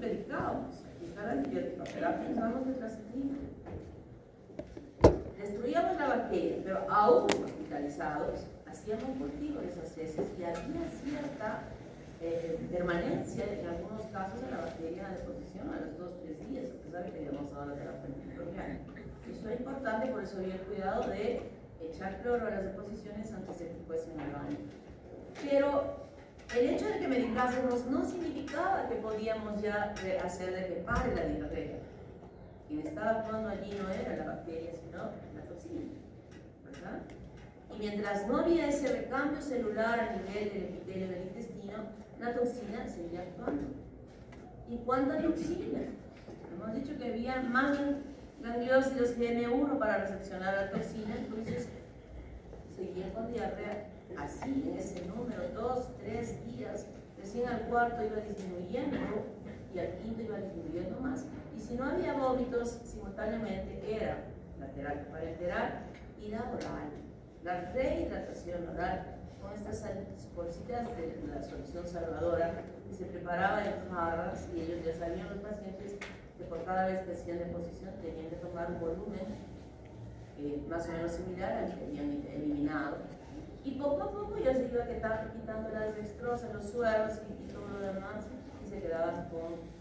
medicábamos. Aquí está la antibiótica, terapia, usábamos tetraciklina. Destruíamos la bacteria, pero aún hospitalizados, hacíamos cultivo de esas heces y había cierta permanencia en algunos casos de la bacteria en deposición a los 2-3 días, a pesar de que habíamos dado la terapia antimicrobiana. Esto es importante, por eso había el cuidado de echar cloro a las deposiciones antes de que fuesen al baño. Pero el hecho de que medicásemos no significaba que podíamos ya hacer de que pare la diarrea. Quien estaba actuando allí no era la bacteria, sino la toxina, ¿verdad? Y mientras no había ese recambio celular a nivel del epitelio del intestino, la toxina seguía actuando. ¿Y cuánta toxina? Hemos dicho que había más gangliósidos GM1 para recepcionar la toxina, entonces seguían con diarrea así, en ese número, 2-3 días, recién al cuarto iba disminuyendo y al quinto iba disminuyendo más. Y si no había vómitos, simultáneamente era la terapia parenteral y la oral, la rehidratación oral con estas bolsitas de la solución salvadora que se preparaba en jarras y ellos ya sabían los pacientes que por cada vez que hacían deposición tenían que tomar un volumen más o menos similar al que habían eliminado. Y poco a poco ya se iba quitando las dextrosas, los sueros y todo lo demás y se quedaban con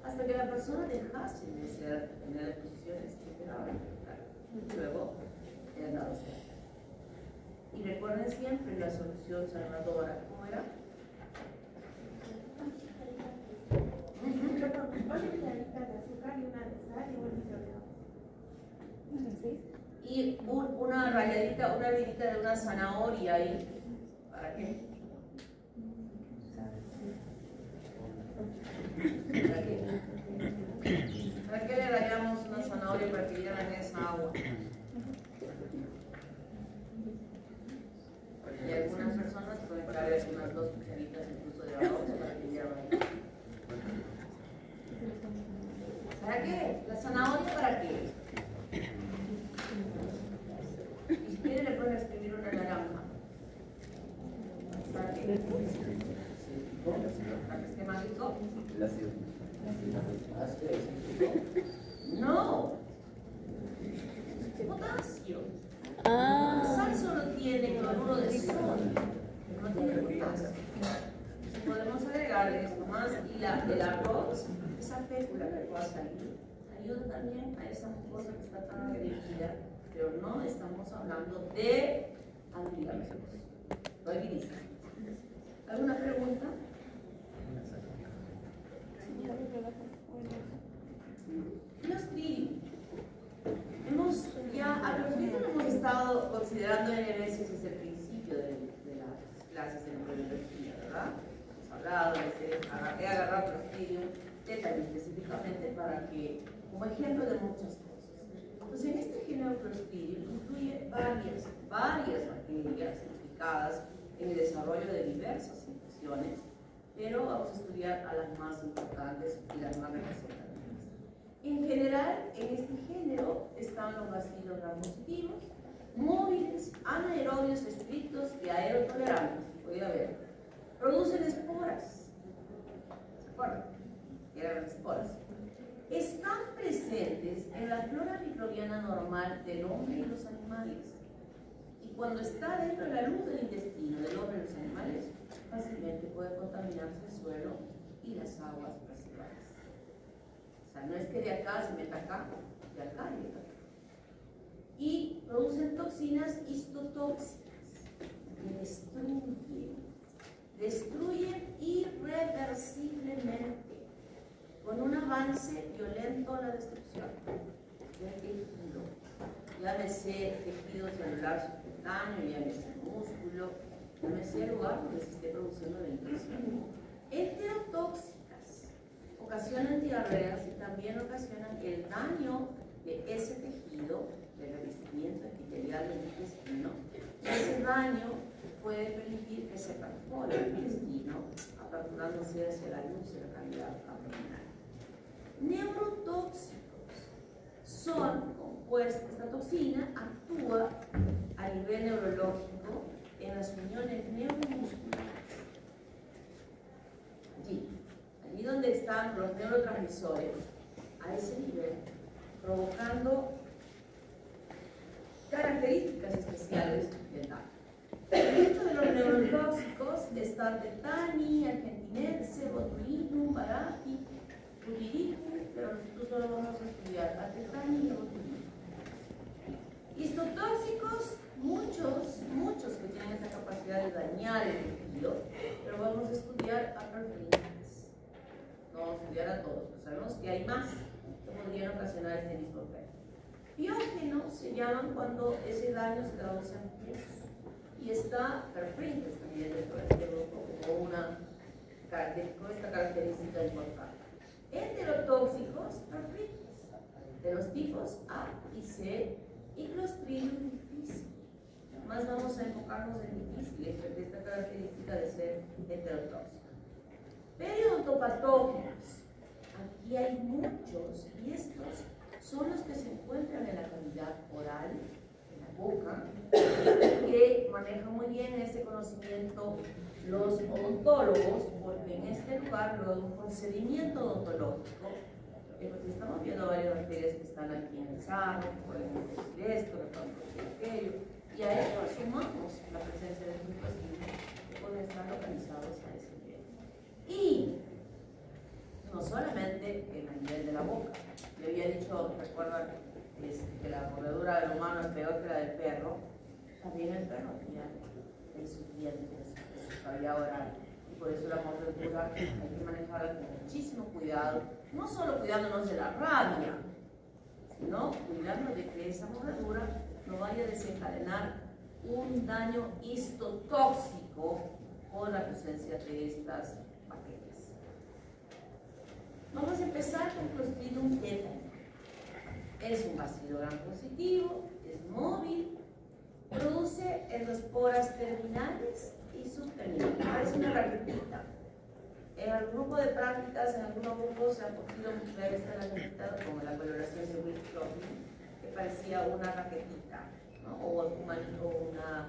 hasta que la persona dejase de tener deposiciones y se quedaba y luego era dado cierto. Y recuerden siempre la solución salvadora, ¿cómo era? Y una ralladita, una vidita de una zanahoria ahí. ¿Para qué? ¿Para qué? ¿Para qué le rayamos una zanahoria para que lleven esa agua? Y algunas personas pueden traer unas 2 cucharitas incluso de arroz para que lleven. ¿Para qué? ¿La zanahoria para qué? Y si quiere le pueden escribir una naranja. ¿Para qué? ¿Para que esté más rico? No. Potasio. La sal solo tiene cloruro de sodio, no tiene potasio. Si podemos agregarle esto más y el arroz, esa fécula que pueda salir, ayuda también a esa mucosa que está tan agredida, pero no estamos hablando de antibióticos. ¿Alguna pregunta? Clostridium. A Clostridium hemos estado considerando N veces desde el principio de las clases de neurobiología, ¿verdad? Hemos hablado de agarrar Clostridium específicamente para que, como ejemplo de muchas cosas. Pues en este género Clostridium incluye varias bacterias implicadas en el desarrollo de diversas infecciones, pero vamos a estudiar a las más importantes y las más representativas. En general, en este género están los bacilos gram-positivos, móviles, anaerobios estrictos y aerotolerantes. Podría ver. Producen esporas. ¿Se acuerdan? Eran las esporas. Están presentes en la flora microbiana normal del hombre y los animales. Y cuando está dentro de la luz del intestino del hombre y los animales, fácilmente puede contaminarse el suelo y las aguas residuales. O sea, no es que de acá se meta acá, de acá y de acá. Y producen toxinas histotóxicas que destruyen irreversiblemente con un avance violento a la destrucción del tejido. Llámese tejido celular subcutáneo, llámese músculo, llámese el lugar donde se esté produciendo la infección. Enterotóxicas ocasionan diarreas y también ocasionan el daño de ese tejido, del revestimiento epitelial del intestino. Ese daño puede permitir que se perfore el intestino, aperturándose hacia la luz y la cavidad abdominal. Neurotóxicos son compuestos, esta toxina actúa a nivel neurológico en las uniones neuromusculares. Allí donde donde están los neurotransmisores, a ese nivel, provocando características especiales del daño. Dentro de los neurotóxicos están tetani, argentinense, botulinum, barati, puliritum, pero nosotros solo vamos a estudiar a tetani y a botulinum. Histotóxicos, muchos que tienen esta capacidad de dañar el tejido, pero vamos a estudiar a perfringens. No vamos a estudiar a todos, pero sabemos que hay más que podrían ocasionar este mismo efecto. Biógenos se llaman cuando ese daño se traduce en pus. Y está perfringens también dentro de este grupo como con esta característica importante. Enterotóxicos, perfringens, de los tipos A y C, y Clostridium difficile. Más vamos a enfocarnos en difíciles, de esta característica de ser heterotóxico. Periodontopatógenos. Aquí hay muchos, y estos son los que se encuentran en la cavidad oral, en la boca, que manejan muy bien este conocimiento los odontólogos, porque en este lugar, luego de un procedimiento odontológico, porque estamos viendo varias bacterias que están aquí en el sarro, que pueden producir esto, que pueden producir aquello, y a eso sumamos la presencia de estos residuos que pueden estar localizados a ese nivel. Y no solamente en el nivel de la boca. Yo había dicho, recuerdan, que la mordedura del humano es peor que la del perro. También el perro tiene en sus dientes, en su cavidad oral. Y por eso la mordedura hay que manejarla con muchísimo cuidado. No solo cuidándonos de la rabia, sino cuidándonos de que esa mordedura no vaya a desencadenar un daño histotóxico por la presencia de estas bacterias. Vamos a empezar con Clostridium tetani. Es un bacilo gram positivo, es móvil, produce endosporas terminales y subterminales. Parece una raquetita. En el grupo de prácticas, en algunos grupos se ha podido mostrar esta raquetita con la coloración de Will-Cloughlin, que parecía una raquetita, ¿no? O una,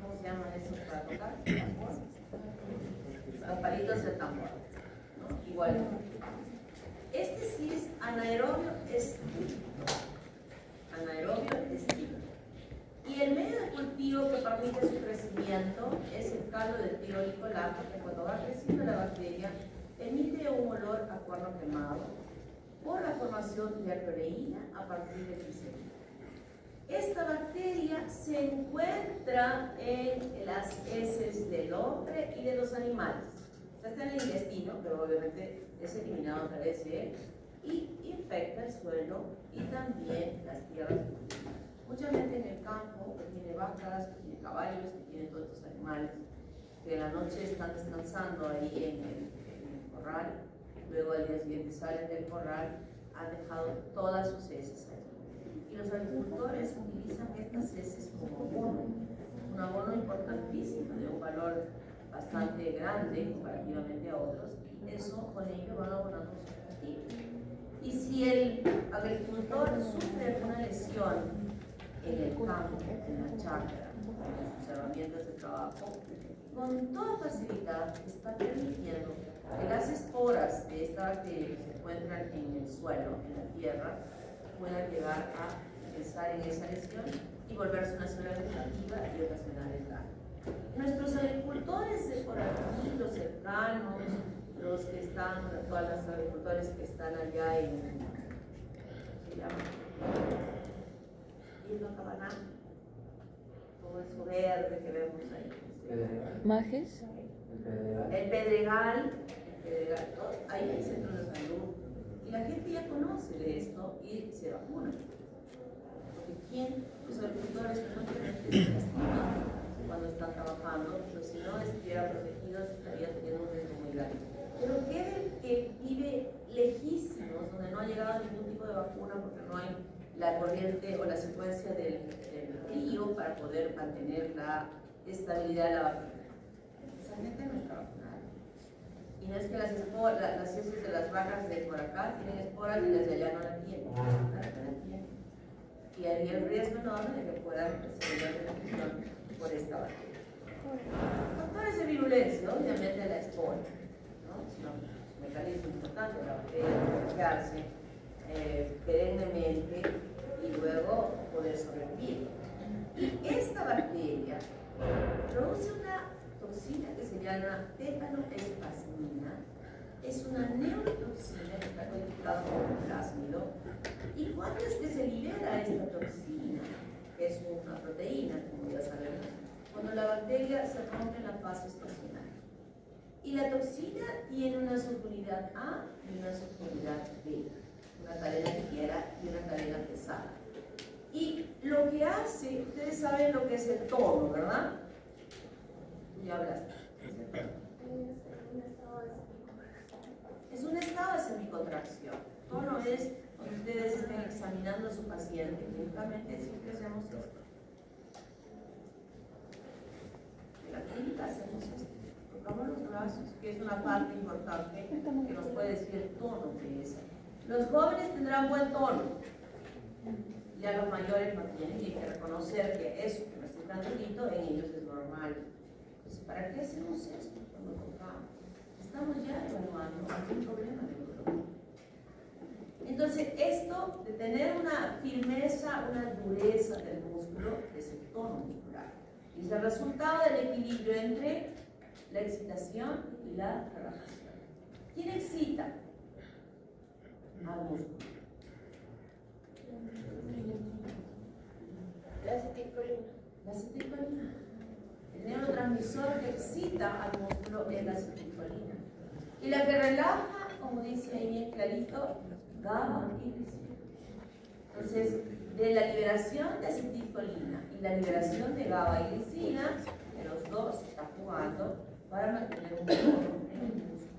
¿cómo se llaman esos para tocar? Los palitos de tambor, ¿no? Igual. Este sí es anaerobio estricto. Anaerobio estricto. Y el medio de cultivo que permite su crecimiento es el caldo de tirolicolano, que cuando va creciendo la bacteria emite un olor a cuerno quemado por la formación de alcoholeína a partir de glicerina. Esta bacteria se encuentra en las heces del hombre y de los animales. Está en el intestino, pero obviamente es eliminado a través de él, y infecta el suelo y también las tierras. Mucha gente en el campo que tiene vacas, que tiene caballos, que tiene todos estos animales, que en la noche están descansando ahí en el corral, luego al día siguiente salen del corral, han dejado todas sus heces ahí. Y los agricultores utilizan estas heces como abono, un abono importantísimo, de un valor bastante grande comparativamente a otros, y eso con ello van abonando su cultivo. Y si el agricultor sufre alguna lesión en el campo, en la chacra, en sus herramientas de trabajo, con toda facilidad está permitiendo que las esporas de esta bacteria que se encuentran en el suelo, en la tierra, puedan llegar a empezar en esa lesión y volverse una célula vegetativa y ocasionar el daño. Nuestros agricultores de por aquí, los cercanos, los que están, todas las agricultores que están allá en, ¿cómo se llama? Cabaná, todo eso verde que vemos ahí. ¿Majes? El Pedregal, todo, ahí hay centros de salud. Y la gente ya conoce de esto y se vacuna. Porque ¿quién? Los agricultores frecuentemente se lastiman cuando están trabajando, pero si no estuvieran protegidos estaría teniendo un riesgo muy grande. Pero ¿qué del que vive lejísimos, donde no ha llegado ningún tipo de vacuna porque no hay la corriente o la secuencia del río para poder mantener la estabilidad de la vacuna? Esa gente no está vacunada. Y no es que las heces de las vacas de por acá tienen esporas y las de allá no la tienen. Y hay el riesgo enorme de que puedan desarrollar una infección por esta bacteria. Factores de virulencia, obviamente la espora, ¿no? Es un mecanismo importante la bacteria replicarse perennemente y luego poder sobrevivir. Y esta bacteria produce una toxina que se llama tetanoespasmina. Es una neurotoxina que está codificada como un plásmido. ¿Y cuándo es que se libera esta toxina? Que es una proteína, como ya sabemos, cuando la bacteria se rompe en la fase estacional. Y la toxina tiene una subunidad A y una subunidad B, una cadena ligera y una cadena pesada. Y lo que hace, ustedes saben lo que es el tono, ¿verdad? Tú ya hablaste. Es un estado de semicontracción. Tono es cuando ustedes estén examinando a su paciente. Clínicamente siempre hacemos esto. En la clínica hacemos esto. Tocamos los brazos, que es una parte importante que nos puede decir el tono de esa. Los jóvenes tendrán buen tono. Ya los mayores no tienen, y hay que reconocer que eso que no estoy tan bonito en ellos es normal. Entonces, ¿para qué hacemos esto cuando tocamos? Estamos ya evaluando algún problema neurológico. Entonces, esto de tener una firmeza, una dureza del músculo es el tono muscular. Y es el resultado del equilibrio entre la excitación y la relajación. ¿Quién excita al músculo? La acetilcolina. La acetilcolina. El neurotransmisor que excita al músculo es la acetilcolina. Y la que relaja, como dice ahí bien clarito, GABA y glicina. Entonces, de la liberación de acetilcolina y la liberación de GABA y glicina, de los dos está jugando para mantener un tono en el músculo.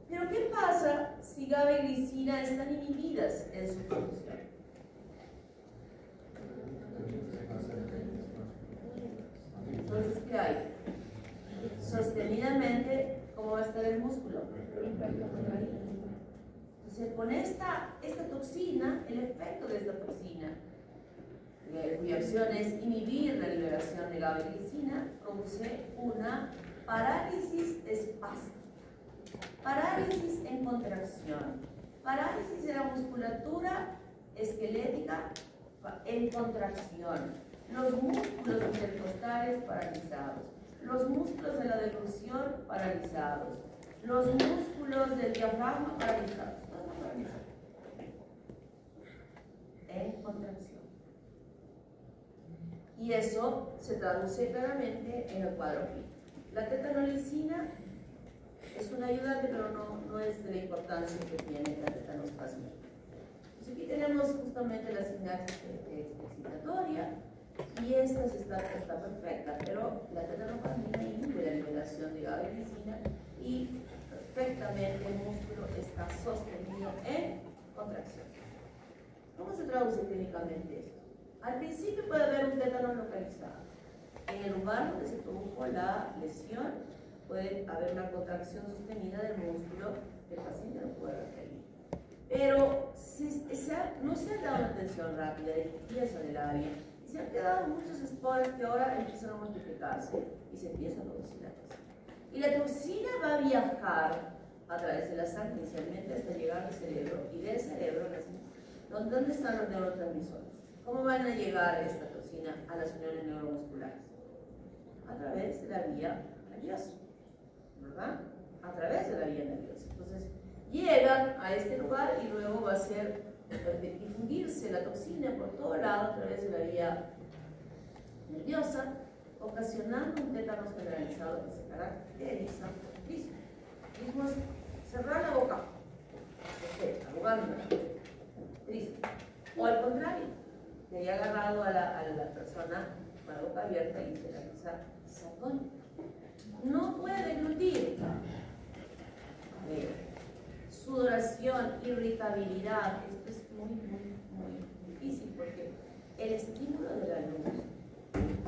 Pero ¿qué pasa si GABA y glicina están inhibidas en su función? Entonces, ¿qué hay? Sostenidamente, ¿cómo va a estar el músculo? Entonces, con esta toxina, el efecto de esta toxina, cuya acción es inhibir la liberación de GABA y glicina, produce una parálisis espástica, parálisis en contracción, parálisis de la musculatura esquelética en contracción. Los músculos intercostales paralizados, los músculos de la deglución paralizados, los músculos del diafragma paralizados, todos paralizados, en contracción. Y eso se traduce claramente en el cuadro clínico. La tetanolicina es una ayudante, pero no es de la importancia que tiene la tetanospasmina. Entonces aquí tenemos justamente la sinapsis excitatoria. Y esta está perfecta, pero la tetanospasmina inhibe la liberación de GABA y glicina y perfectamente el músculo está sostenido en contracción. ¿Cómo se traduce clínicamente esto? Al principio puede haber un tétano localizado. En el lugar donde se produjo la lesión puede haber una contracción sostenida del músculo que el paciente no puede referir. Pero no se ha dado una atención rápida de limpieza del área. Se han quedado muchos esporas que ahora empiezan a multiplicarse y se empieza a producir la toxina. Y la toxina va a viajar a través de la sangre inicialmente hasta llegar al cerebro, y del cerebro, ¿dónde están los neurotransmisores? ¿Cómo van a llegar esta toxina a las uniones neuromusculares? A través de la vía nerviosa, ¿verdad? A través de la vía nerviosa. Entonces, llegan a este lugar y luego va a ser difundirse la toxina por todo lado a través de la vía nerviosa, ocasionando un tétanos generalizado que se caracteriza por el mismo es cerrar la boca, arrugando, triste. O al contrario, que haya agarrado a la persona con la boca abierta y se la risa sacón. No puede deglutir. Sudoración, irritabilidad, esto es muy difícil porque el estímulo de la luz,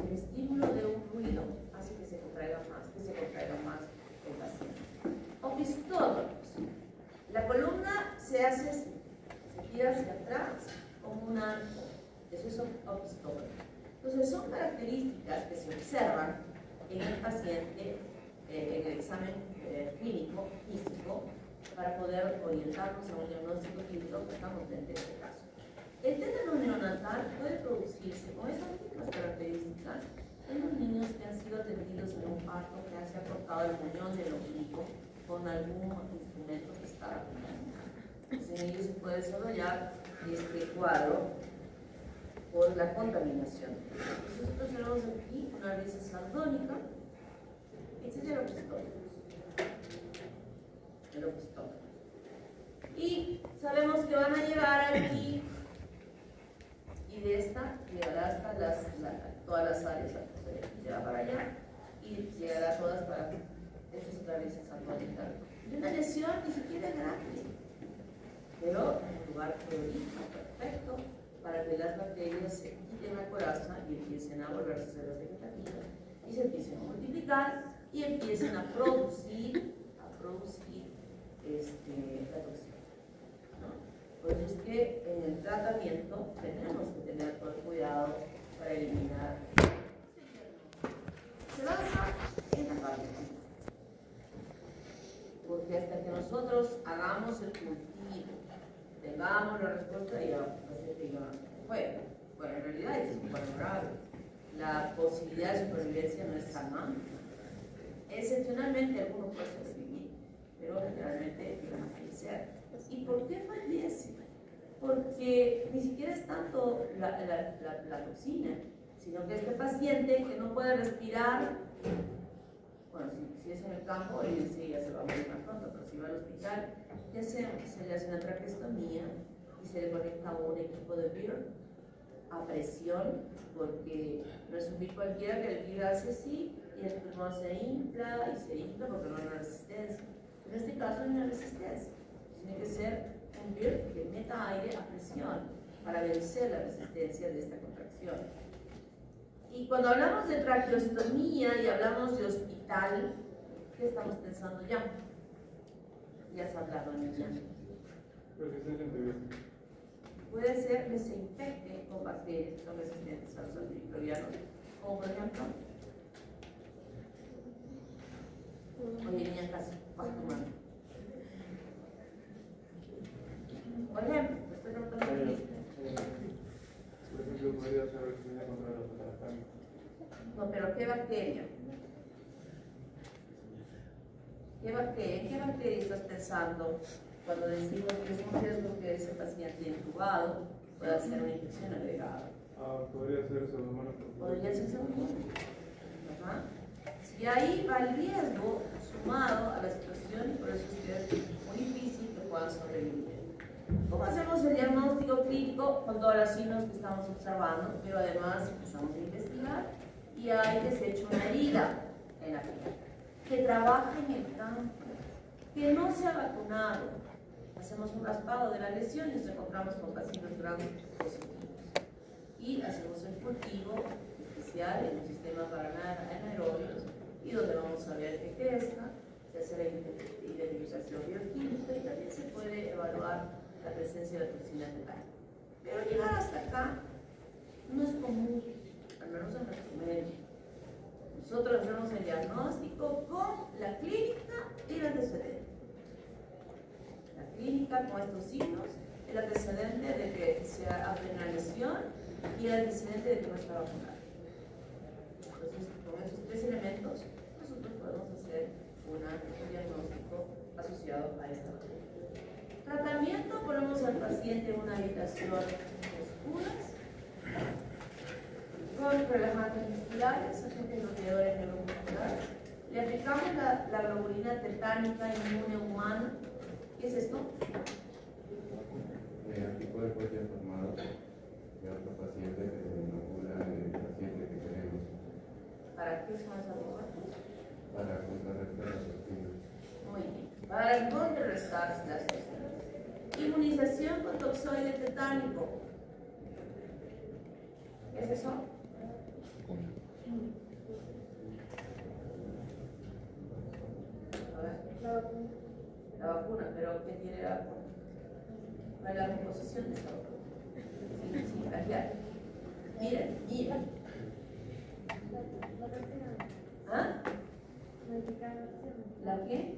el estímulo de un ruido hace que se contraiga más el paciente. Opistótomos. La columna se tira hacia atrás como un arco, eso es opistótomo. Entonces son características que se observan en el paciente en el examen clínico, físico, para poder orientarnos a un diagnóstico clínico que estamos frente a este caso. El tétano neonatal puede producirse con estas mismas características en los niños que han sido atendidos en un parto que se ha cortado el muñón del ombligo con algún instrumento que está en ellos se puede desarrollar este cuadro por la contaminación. Nosotros tenemos aquí una risa sardónica. Este es el opistólogo. Y sabemos que van a llegar aquí y de esta llegará hasta todas las áreas, llegará para allá y llegará a todas para esta es otra risa sardónica. Y una lesión ni siquiera es grande, pero en un lugar prolijo, perfecto, para que las bacterias se quiten la coraza y empiecen a volverse células vegetativas y se empiecen a multiplicar y empiecen a producir la toxina, ¿no? Por eso es que en el tratamiento tenemos que tener todo el cuidado para eliminar. Se basa en la parte química, porque hasta que nosotros hagamos el cultivo, tengamos la respuesta, ya la paciente diga, bueno, en realidad es muy valorable. La posibilidad de supervivencia no es tan amplia. Excepcionalmente algunos pueden sobrevivir, pero generalmente van a fallecer. ¿Y por qué fallecen? Porque ni siquiera es tanto la toxina, sino que este paciente que no puede respirar, bueno, si es en el campo, ya se va a morir más pronto, pero si va al hospital, ¿qué hacemos? Se le hace una traqueostomía y se le conecta a un equipo de BIR a presión, porque no es un BIR cualquiera que el BIR hace así y el pulmón se infla porque no hay una resistencia. En este caso hay una resistencia. Tiene que ser un BIR que meta aire a presión para vencer la resistencia de esta contracción. Y cuando hablamos de traqueostomía y hablamos de hospital, ¿qué estamos pensando ya? Ya se ha hablado en el llanto. Puede ser que se infecte con bacterias que son resistentes a los antimicrobianos, como por ejemplo, oye, niña, casi, bajo tu mano. Por ejemplo, estoy preguntando a ti. Por ejemplo, podría ser resistente contra los patógenos. No, pero ¿qué bacteria? ¿En qué bacteria estás pensando cuando decimos que es un riesgo que ese paciente intubado pueda hacer una infección agregada? Podría ser pseudomonas. Podría ser pseudomonas. Y ahí va el riesgo sumado a la situación y por eso es que es muy difícil que puedan sobrevivir. ¿Cómo hacemos el diagnóstico clínico? Con todos los signos que estamos observando, pero además empezamos a investigar y hay que se eche una herida en la piel, que trabaje en el campo, que no se ha vacunado. Hacemos un raspado de la lesión y nos encontramos con pacientes gram positivos. Y hacemos el cultivo especial en un sistema para anaerobios y donde vamos a ver que crezca, se hace la identificación bioquímica y también se puede evaluar la presencia de la toxina fetal. Pero llegar hasta acá no es común, al menos en nuestro medio. Nosotros hacemos el diagnóstico con la clínica y el antecedente. La clínica con estos signos, el antecedente de que se ha una lesión y el antecedente de que no está vacunado. Entonces, con esos tres elementos, nosotros podemos hacer un diagnóstico asociado a esta bacteria. Tratamiento: ponemos al paciente en una habitación oscuras, con relajantes musculares, agentes bloqueadores neuromusculares. Le aplicamos la globulina tetánica inmune humana. ¿Qué es esto? Anticuerpos ya formados de otro paciente que se inocula el paciente que queremos. ¿Para qué son esos anticuerpos? Para contrarrestar las toxinas. Muy bien. Para contrarrestar las toxinas. Inmunización con toxoide tetánico. ¿Qué es eso? A ver. La vacuna, pero ¿qué tiene la vacuna? ¿Cuál es la composición de esta vacuna? Sí, cambiar. Miren. ¿Ah? ¿La qué?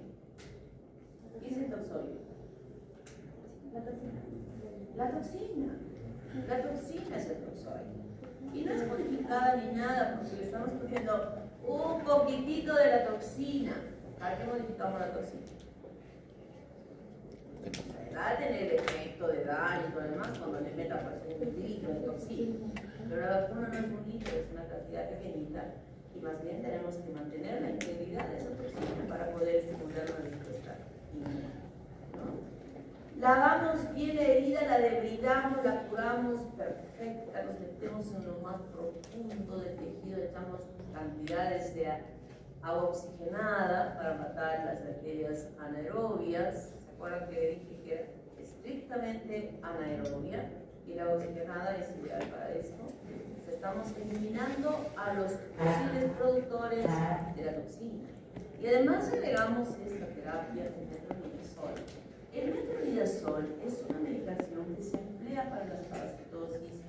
¿Qué es el toxoide? La toxina. La toxina es el toxoide. Y no es modificada ni nada, porque le estamos poniendo un poquitito de la toxina. ¿Para qué modificamos la toxina? Va a tener el efecto de daño y todo lo demás cuando le meta pues, un litro de toxina. Pero la vacuna no es un litro, es una cantidad pequeñita. Y más bien tenemos que mantener la integridad de esa toxina para poder estimular la respuesta inmune, ¿no? Lavamos bien la herida, la debridamos, la curamos perfecta, nos metemos en lo más profundo del tejido, echamos cantidades de agua oxigenada para matar las bacterias anaerobias. ¿Se acuerdan que dije que era estrictamente anaerobia? Y la oxigenada es ideal para esto. Estamos eliminando a los posibles productores de la toxina. Y además agregamos esta terapia de metronidazol. El metronidazol es una medicación que se emplea para las parasitosis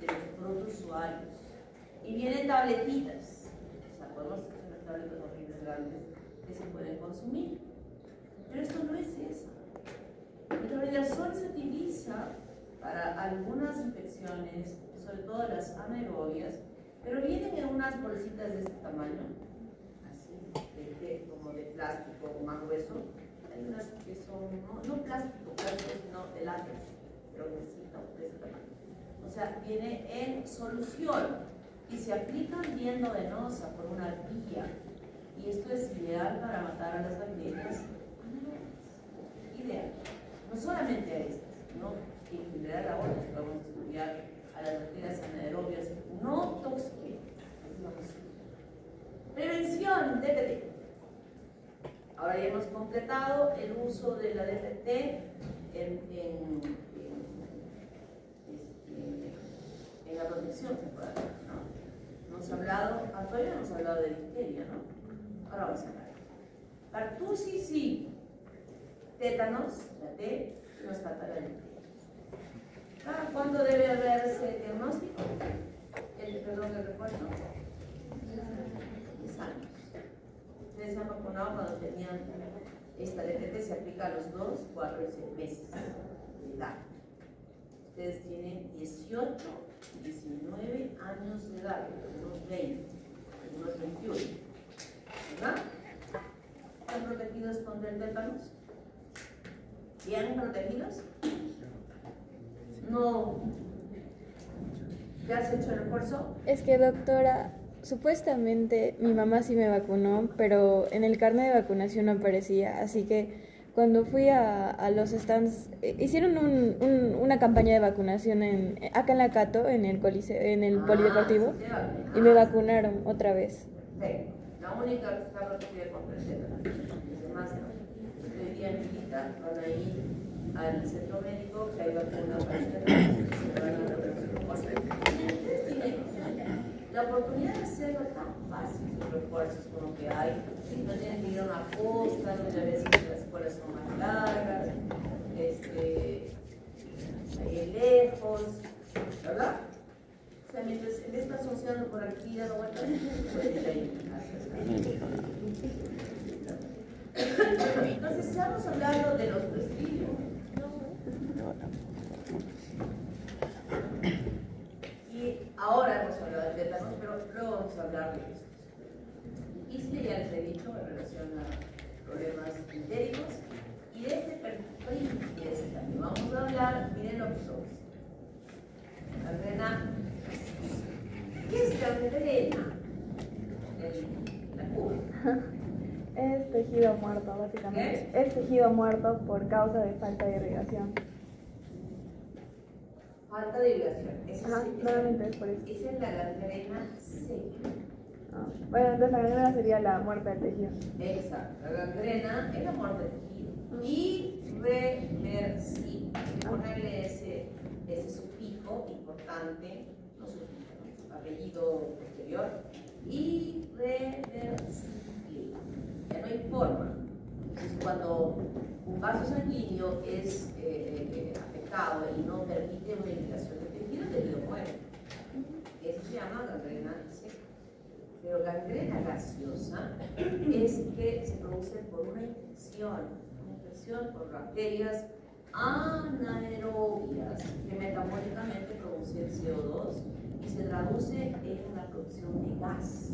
de los protozoarios. Y vienen tabletitas. O sea, podemos hacer unas tabletas horribles grandes que se pueden consumir. Pero esto no es eso. El metronidazol se utiliza para algunas infecciones, sobre todo las anaerobias, pero vienen en unas bolsitas de este tamaño, así, como de plástico o más grueso. Hay unas que son, no plástico, sino de látex, pero de este tamaño. O sea, viene en solución y se aplican viendo venosa por una vía. Y esto es ideal para matar a las bacterias anaerobias. Ideal. No solamente a estas, sino que en general ahora podemos estudiar a las bacterias anaerobias no tóxicas. Prevención, DPT. Ahora ya hemos completado el uso de la DPT en la protección temporal, ¿no? Hemos hablado, todavía hemos hablado de difteria, ¿no? Ahora vamos a hablar. Pertussis sí. Tétanos, la T, nos falta la difteria. ¿Cuándo debe haberse diagnóstico? Perdón, el recuerdo. 10 años. Ustedes se han vacunado cuando tenían esta DPT, se aplica a los 2, 4 y 6 meses de edad. Ustedes tienen 18, 19 años de edad, unos 20, unos 21. ¿Verdad? ¿Están protegidos contra el tétanos? ¿Bien protegidos? No. ¿Ya has hecho el esfuerzo? Es que, doctora, supuestamente mi mamá sí me vacunó, pero en el carnet de vacunación no aparecía, así que cuando fui a los stands, hicieron una campaña de vacunación acá en la Cato, en el polideportivo, y me vacunaron otra vez. Perfecto. La única que está protegida contra el tétanos. Los demás no. Hoy día en Quita van a ir al centro médico que hay vacuna para el tétanos. La oportunidad de hacerlo tan fácil, los refuerzos como que hay, no tienen que ir a una costa, donde a veces las escuelas son más largas, hay lejos, ¿verdad? O sea, mientras él está asociando por aquí, dando vueltas, puede ir ahí. Entonces, estamos hablando de los presidios. Y ahora hemos hablado de tétanos, pero luego vamos a hablar de eso. Y sí, ya les he dicho en relación a problemas entéricos. Y de este perfil también vamos a hablar, miren lo que somos. Gangrena. ¿Qué es gangrena? La cuba. Es tejido muerto, básicamente. ¿Qué es? Es tejido muerto por causa de falta de irrigación. Falta de irrigación. Normalmente es por eso. Esa es la gangrena seca. Bueno, entonces la gangrena sería la muerte del tejido. Exacto. La gangrena es la muerte del tejido. Irreversible. Hay que ponerle ese sufijo importante, no sufijo, apellido posterior. Irreversible. Ya no hay forma. Entonces, cuando un vaso sanguíneo es afectado y no permite una irrigación del tejido, el tejido muere. Eso se llama gangrena seca. Pero gangrena gaseosa es que se produce por una infección respiración por bacterias anaerobias que metabólicamente producen CO2 y se traduce en la producción de gas.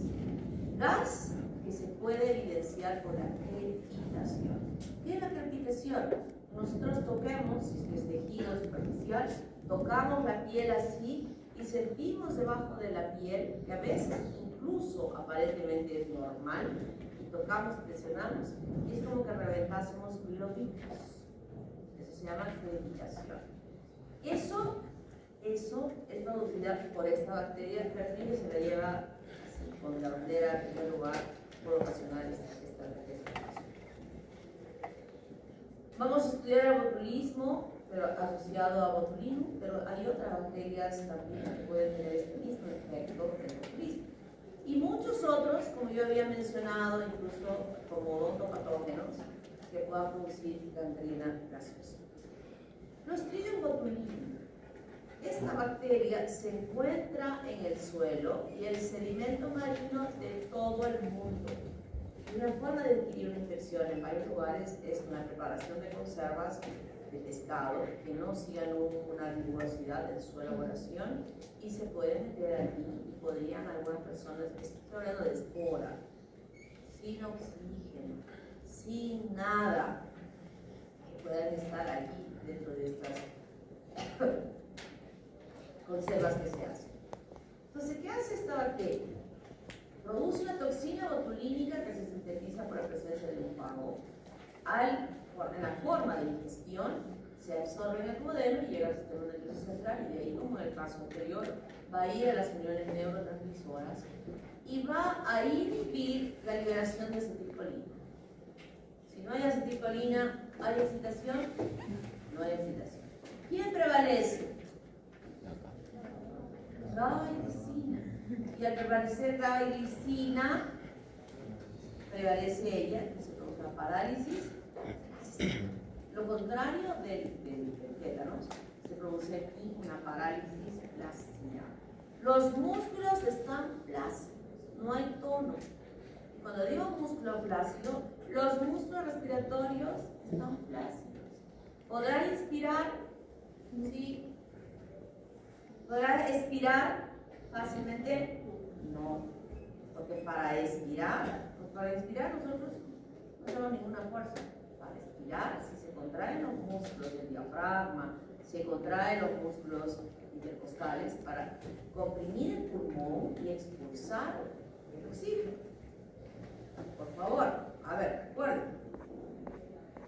Gas que se puede evidenciar por la crepitación. ¿Qué es la crepitación? Nosotros toquemos, si es tejido superficial, tocamos la piel así y sentimos debajo de la piel, que a veces incluso aparentemente es normal, y tocamos, presionamos, y es como que reventásemos globitos. Eso se llama crepitación. Eso es producida por esta bacteria fértil que se la lleva así, con la bandera en primer lugar por ocasionar esta reacción. Vamos a estudiar el botulismo, pero asociado a botulismo, pero hay otras bacterias también que pueden tener este mismo efecto del botulismo. Y muchos otros, como yo había mencionado, incluso como odontopatógenos, que puedan producir gangrena gaseosa. Clostridium botulinum. Esta bacteria se encuentra en el suelo y el sedimento marino de todo el mundo. Una forma de adquirir una infección en varios lugares es una preparación de conservas de pescado que no sigan una rigurosidad en su elaboración y se pueden meter allí y podrían algunas personas, estoy hablando de espora, sin oxígeno, sin nada, que puedan estar allí dentro de estas conservas que se hacen. Entonces, ¿qué hace esta bacteria? Produce una toxina botulínica que se sintetiza por la presencia de un fago. En la forma de ingestión se absorbe en el modelo y llega al sistema nervioso central y de ahí, como en el caso anterior, va a ir a las uniones neurotransmisoras y va a inhibir la liberación de acetilcolina. Si no hay acetilcolina, ¿hay excitación? No hay excitación. ¿Quién prevalece? GABA y glicina. Y al prevalecer GABA y glicina, prevalece ella, que se produce una parálisis. Lo contrario del tétanos, se produce aquí una parálisis plácida. Los músculos están plácidos, no hay tono. Y cuando digo músculo plácido, los músculos respiratorios están plácidos. ¿Podrá inspirar? Sí. ¿Podrá expirar fácilmente? No. Porque para expirar nosotros no tenemos ninguna fuerza. Para expirar, si se contraen los músculos del diafragma, se contraen los músculos intercostales para comprimir el pulmón y expulsar el oxígeno. Por favor, a ver, recuerden.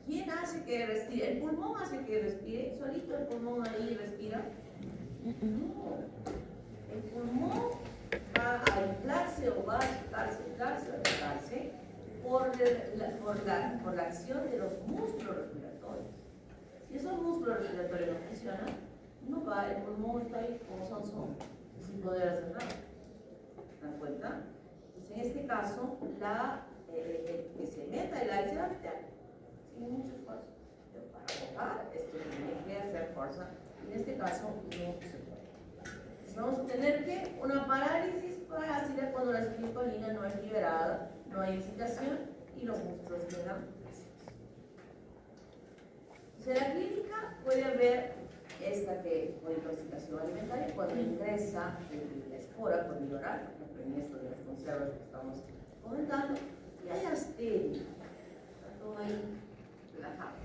¿Quién hace que respire? ¿El pulmón hace que respire? ¿Solito el pulmón ahí respira? No. El pulmón va a inflarse o va a agitarse por la acción de los músculos respiratorios. Si esos músculos respiratorios no funcionan, no va, el pulmón está ahí como son, sin poder hacer nada. ¿Se dan cuenta? Entonces, en este caso, que se meta el aire se va a meter sin mucho esfuerzo. Pero para botar, tiene que hacer fuerza. En este caso, no se puede. Entonces, vamos a tener que una parálisis ácida cuando la acetilcolina no es liberada, no hay excitación y los músculos quedan plácidos. En la clínica puede haber esta que con intoxicación alimentaria cuando ingresa la espora por vía oral, por ejemplo en esto de las conservas que estamos comentando, y hay asteria, está todo ahí relajado.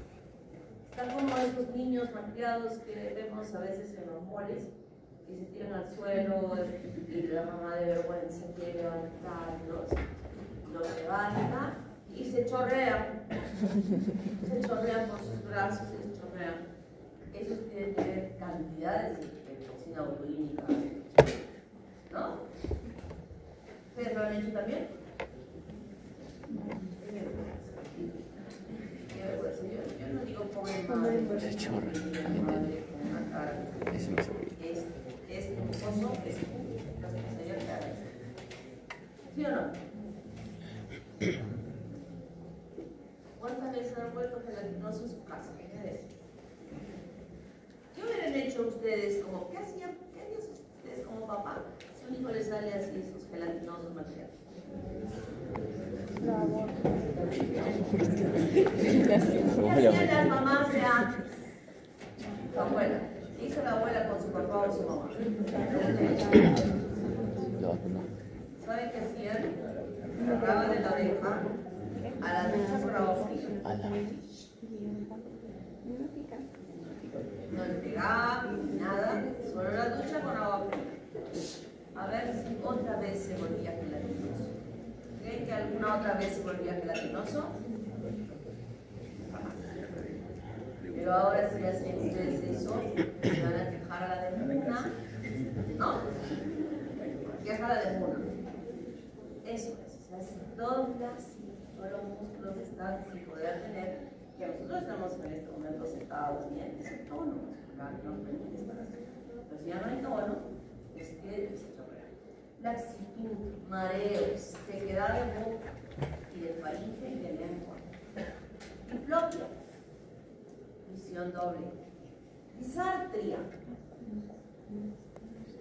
Están como estos niños malcriados que vemos a veces en los moles, que se tiran al suelo y la mamá de vergüenza quiere levantarlos, los levanta y se chorrean por sus brazos, se chorrean. Eso tiene que tener cantidades de toxina botulínica, ¿no? ¿Ustedes lo han hecho también? Yo no digo pobre madre, Se chorra. madre con una cara. Eso no se ve. Es esposo, es ¿sí o no? ¿Cuántas veces han vuelto gelatinoso en su casa? ¿Qué me decís? ¿Qué hubieran hecho ustedes como, qué harían ustedes como papá si un hijo les sale así, esos gelatinosos materiales? ¿Qué hacían las mamás de antes? Su abuela. ¿Qué hizo la abuela con su papá o su mamá? ¿Saben qué hacían? Agarraban de la oreja a la ducha con agua fría. No le pegaban, nada, solo la ducha con agua fría. A ver si otra vez se volvía gelatinoso. ¿Creen que alguna otra vez se volvía gelatinoso? Pero ahora si hacen ustedes eso, se van a quejar a la de Muna, ¿no? Queja a la de Muna. Eso es, o sea, si todo flácido, todos los músculos están sin poder tener, que nosotros estamos en este momento sentados bien, ese tono muscular no nos permite estar así. Pero si ya no hay tono, es que se chorrea. Laxitud, mareos, sequedad de boca y de faringe y de lengua. Diplopia, visión doble. Disartria.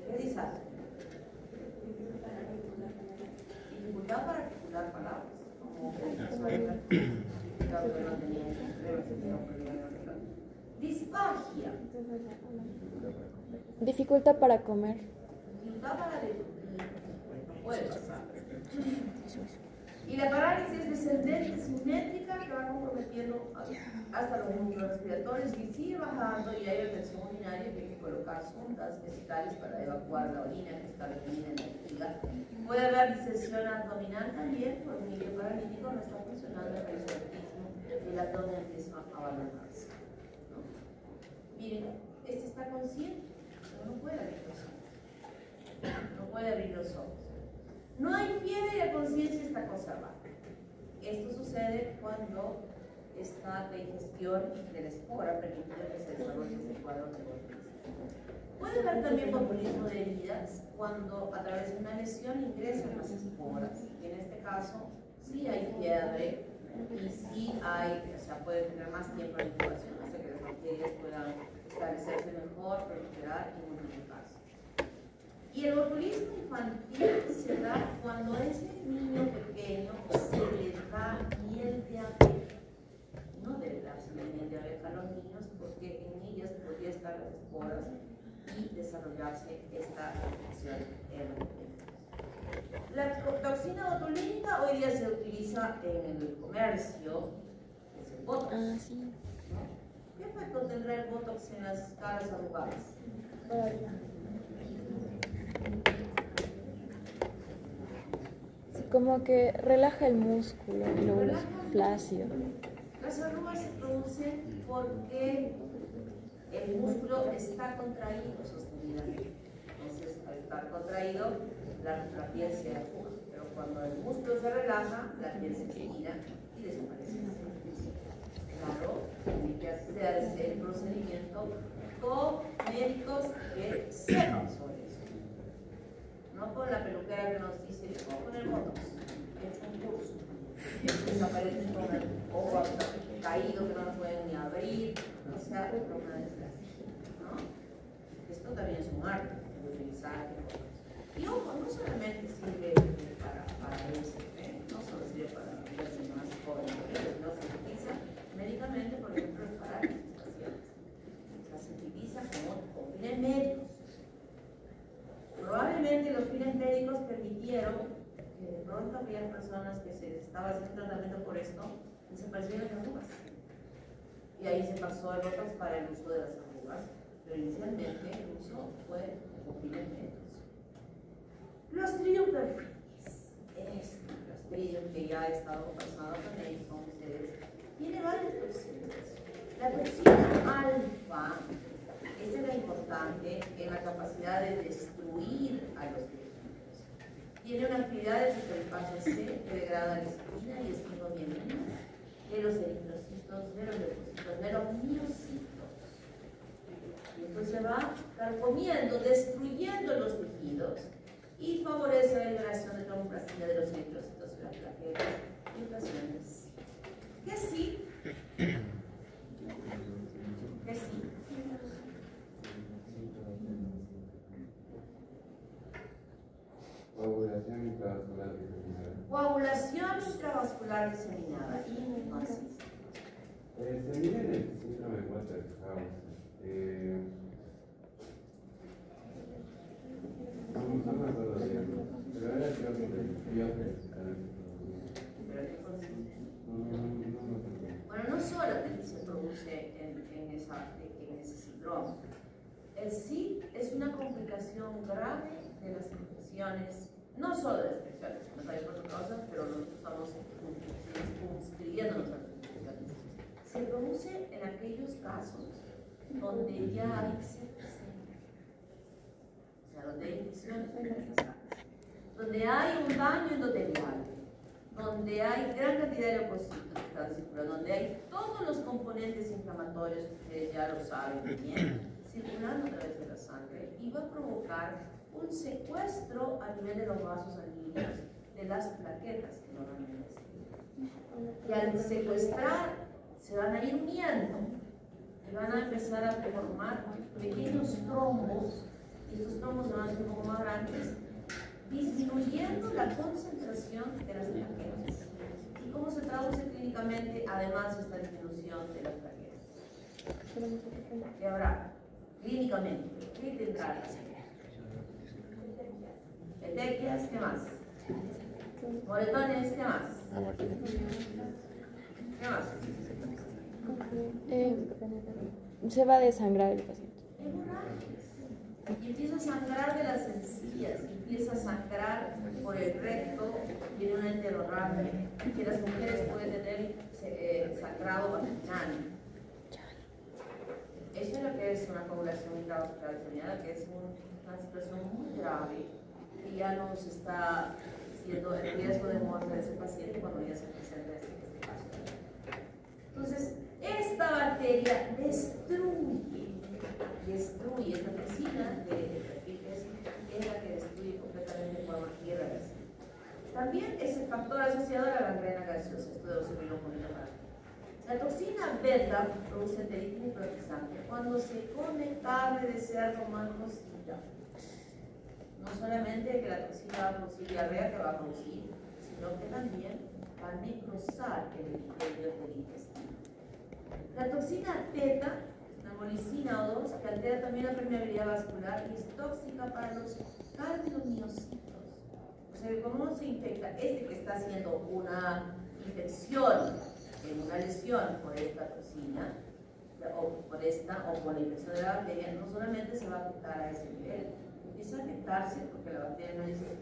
¿Qué es disartria? Dificultad para articular palabras. Como que no tenía disfagia. Dificultad para comer. Dificultad para definir. Puede pasar. Y la parálisis descendente simétrica que va comprometiendo hasta los músculos respiratorios y sigue bajando, y hay retención urinaria que hay que colocar sondas vesicales para evacuar la orina que está detenida en la vejiga. Puede haber disección abdominal también, porque el nivel paralítico no está funcionando el isotismo y el abdomen empieza a abandonarse, ¿no? Miren, este está consciente, pero no puede abrir los ojos. No puede abrir los ojos. No hay fiebre y la conciencia está conservada. Esto sucede cuando esta digestión de la espora permite que se desarrolle ese cuadro de botulismo. Puede haber también botulismo de heridas cuando a través de una lesión ingresan las esporas. En este caso, sí hay fiebre y sí hay, o sea, puede tener más tiempo de incubación hasta que las bacterias puedan establecerse mejor, proliferar y multiplicarse. Y el botulismo infantil se da cuando a ese niño pequeño se le da miel de abeja. No debe darse miel de abeja a los niños porque en ellas podría estar las esporas y desarrollarse esta infección en los niños. La toxina botulínica hoy día se utiliza en el comercio, es el botox. Ah, sí. ¿Qué efecto tendrá el botox en las caras arrugadas? Sí, como que relaja el músculo y lo vuelve flácido. Las arrugas se producen porque el músculo está contraído sostenidamente. Entonces, al estar contraído, la piel se arruga. Pero cuando el músculo se relaja, la piel se estira y desaparece. Claro, tiene que hacerse el procedimiento con médicos que sepan sobre eso. No con la peluquera que nos dice, ¿cómo poner botox? Es un curso. Desaparecen con el ojo caído que no lo pueden ni abrir, o sea, una desgracia, ¿no? Esto también es un arte, el utilizar el botox. Y ojo, no solamente sirve para eso, no solo sirve para verse más jóvenes, sino se utiliza médicamente, por ejemplo, las parálisis faciales. O sea, se utiliza con fines médicos. Probablemente los fines médicos permitieron que de pronto aquellas personas que se estaban haciendo tratamiento por esto desaparecieron las arrugas. Y ahí se pasó el botox para el uso de las arrugas, pero inicialmente el uso fue con fines médicos. Clostridium perfidis. Este Clostridium que ya he estado conversando con ellos, con ustedes, tiene varias toxinas. La toxina alfa, esta es la importante en la capacidad de destruir a los tejidos. Tiene una actividad de superfase C que degrada la espina y esquistomielina de los eritrocitos, de los leucocitos, de los miocitos. Y entonces se va carcomiendo, destruyendo los tejidos y favorece la liberación de tromboplastina de los eritrocitos y las plaquetas y mutaciones. ¿Qué sí? ¿Qué sí? Coagulación intravascular que se genera. Coagulación intravascular diseminada y no existe. Se mide en el síndrome de Waterhouse. No me acuerdo bien, pero era el caso de Diógenes. Bueno, no solamente se produce en ese síndrome. El SID es una complicación grave de las infecciones, no solo de las infecciones, no hay otras causas, pero nosotros estamos inscribiéndonos a las infecciones. Se produce en aquellos casos donde ya hay septicemia, o sea, donde hay infecciones generalizadas, donde hay un daño endotelial, donde hay gran cantidad de leucocitos que están circulando, donde hay todos los componentes inflamatorios, ustedes ya lo saben bien, circulando a través de la sangre, y va a provocar un secuestro a nivel de los vasos sanguíneos de las plaquetas que normalmente existen. Y al secuestrar, se van a ir uniendo y van a empezar a formar pequeños trombos, y estos trombos se van a hacer un poco más grandes, disminuyendo la concentración de las plaquetas. ¿Y cómo se traduce clínicamente? Además, esta disminución de las plaquetas. ¿Qué habrá? Clínicamente, ¿qué tendrá? Petequias, ¿qué más? Moretones, ¿qué más? ¿Qué más? Se va a desangrar el paciente. Y empieza a sangrar de las encías, empieza a sangrar por el recto, tiene una enterorragia, que las mujeres pueden tener sangrado vaginal. Eso es lo que es una coagulación intravascular diseminada, que es una situación muy grave, que ya nos está siendo el riesgo de muerte de ese paciente cuando ya se presenta este caso. Entonces, esta bacteria destruye esta toxina es la que destruye completamente de forma irreversible. También es el factor asociado a la gangrena gaseosa, esto de los para. La toxina beta produce enteritis necrotizante cuando se come carne de cerdo mal cocida. No solamente que la toxina va a producir diarrea, que va a producir, sino que también va a necrosar el epitelio del intestino. La toxina teta, la molicina O2, que altera también la permeabilidad vascular y es tóxica para los cardiomyocitos. O sea, ¿cómo se infecta? Este que está haciendo una infección en una lesión por esta toxina, o por la infección de la bacteria, no solamente se va a afectar a ese nivel, empieza a afectarse porque la bacteria no dice,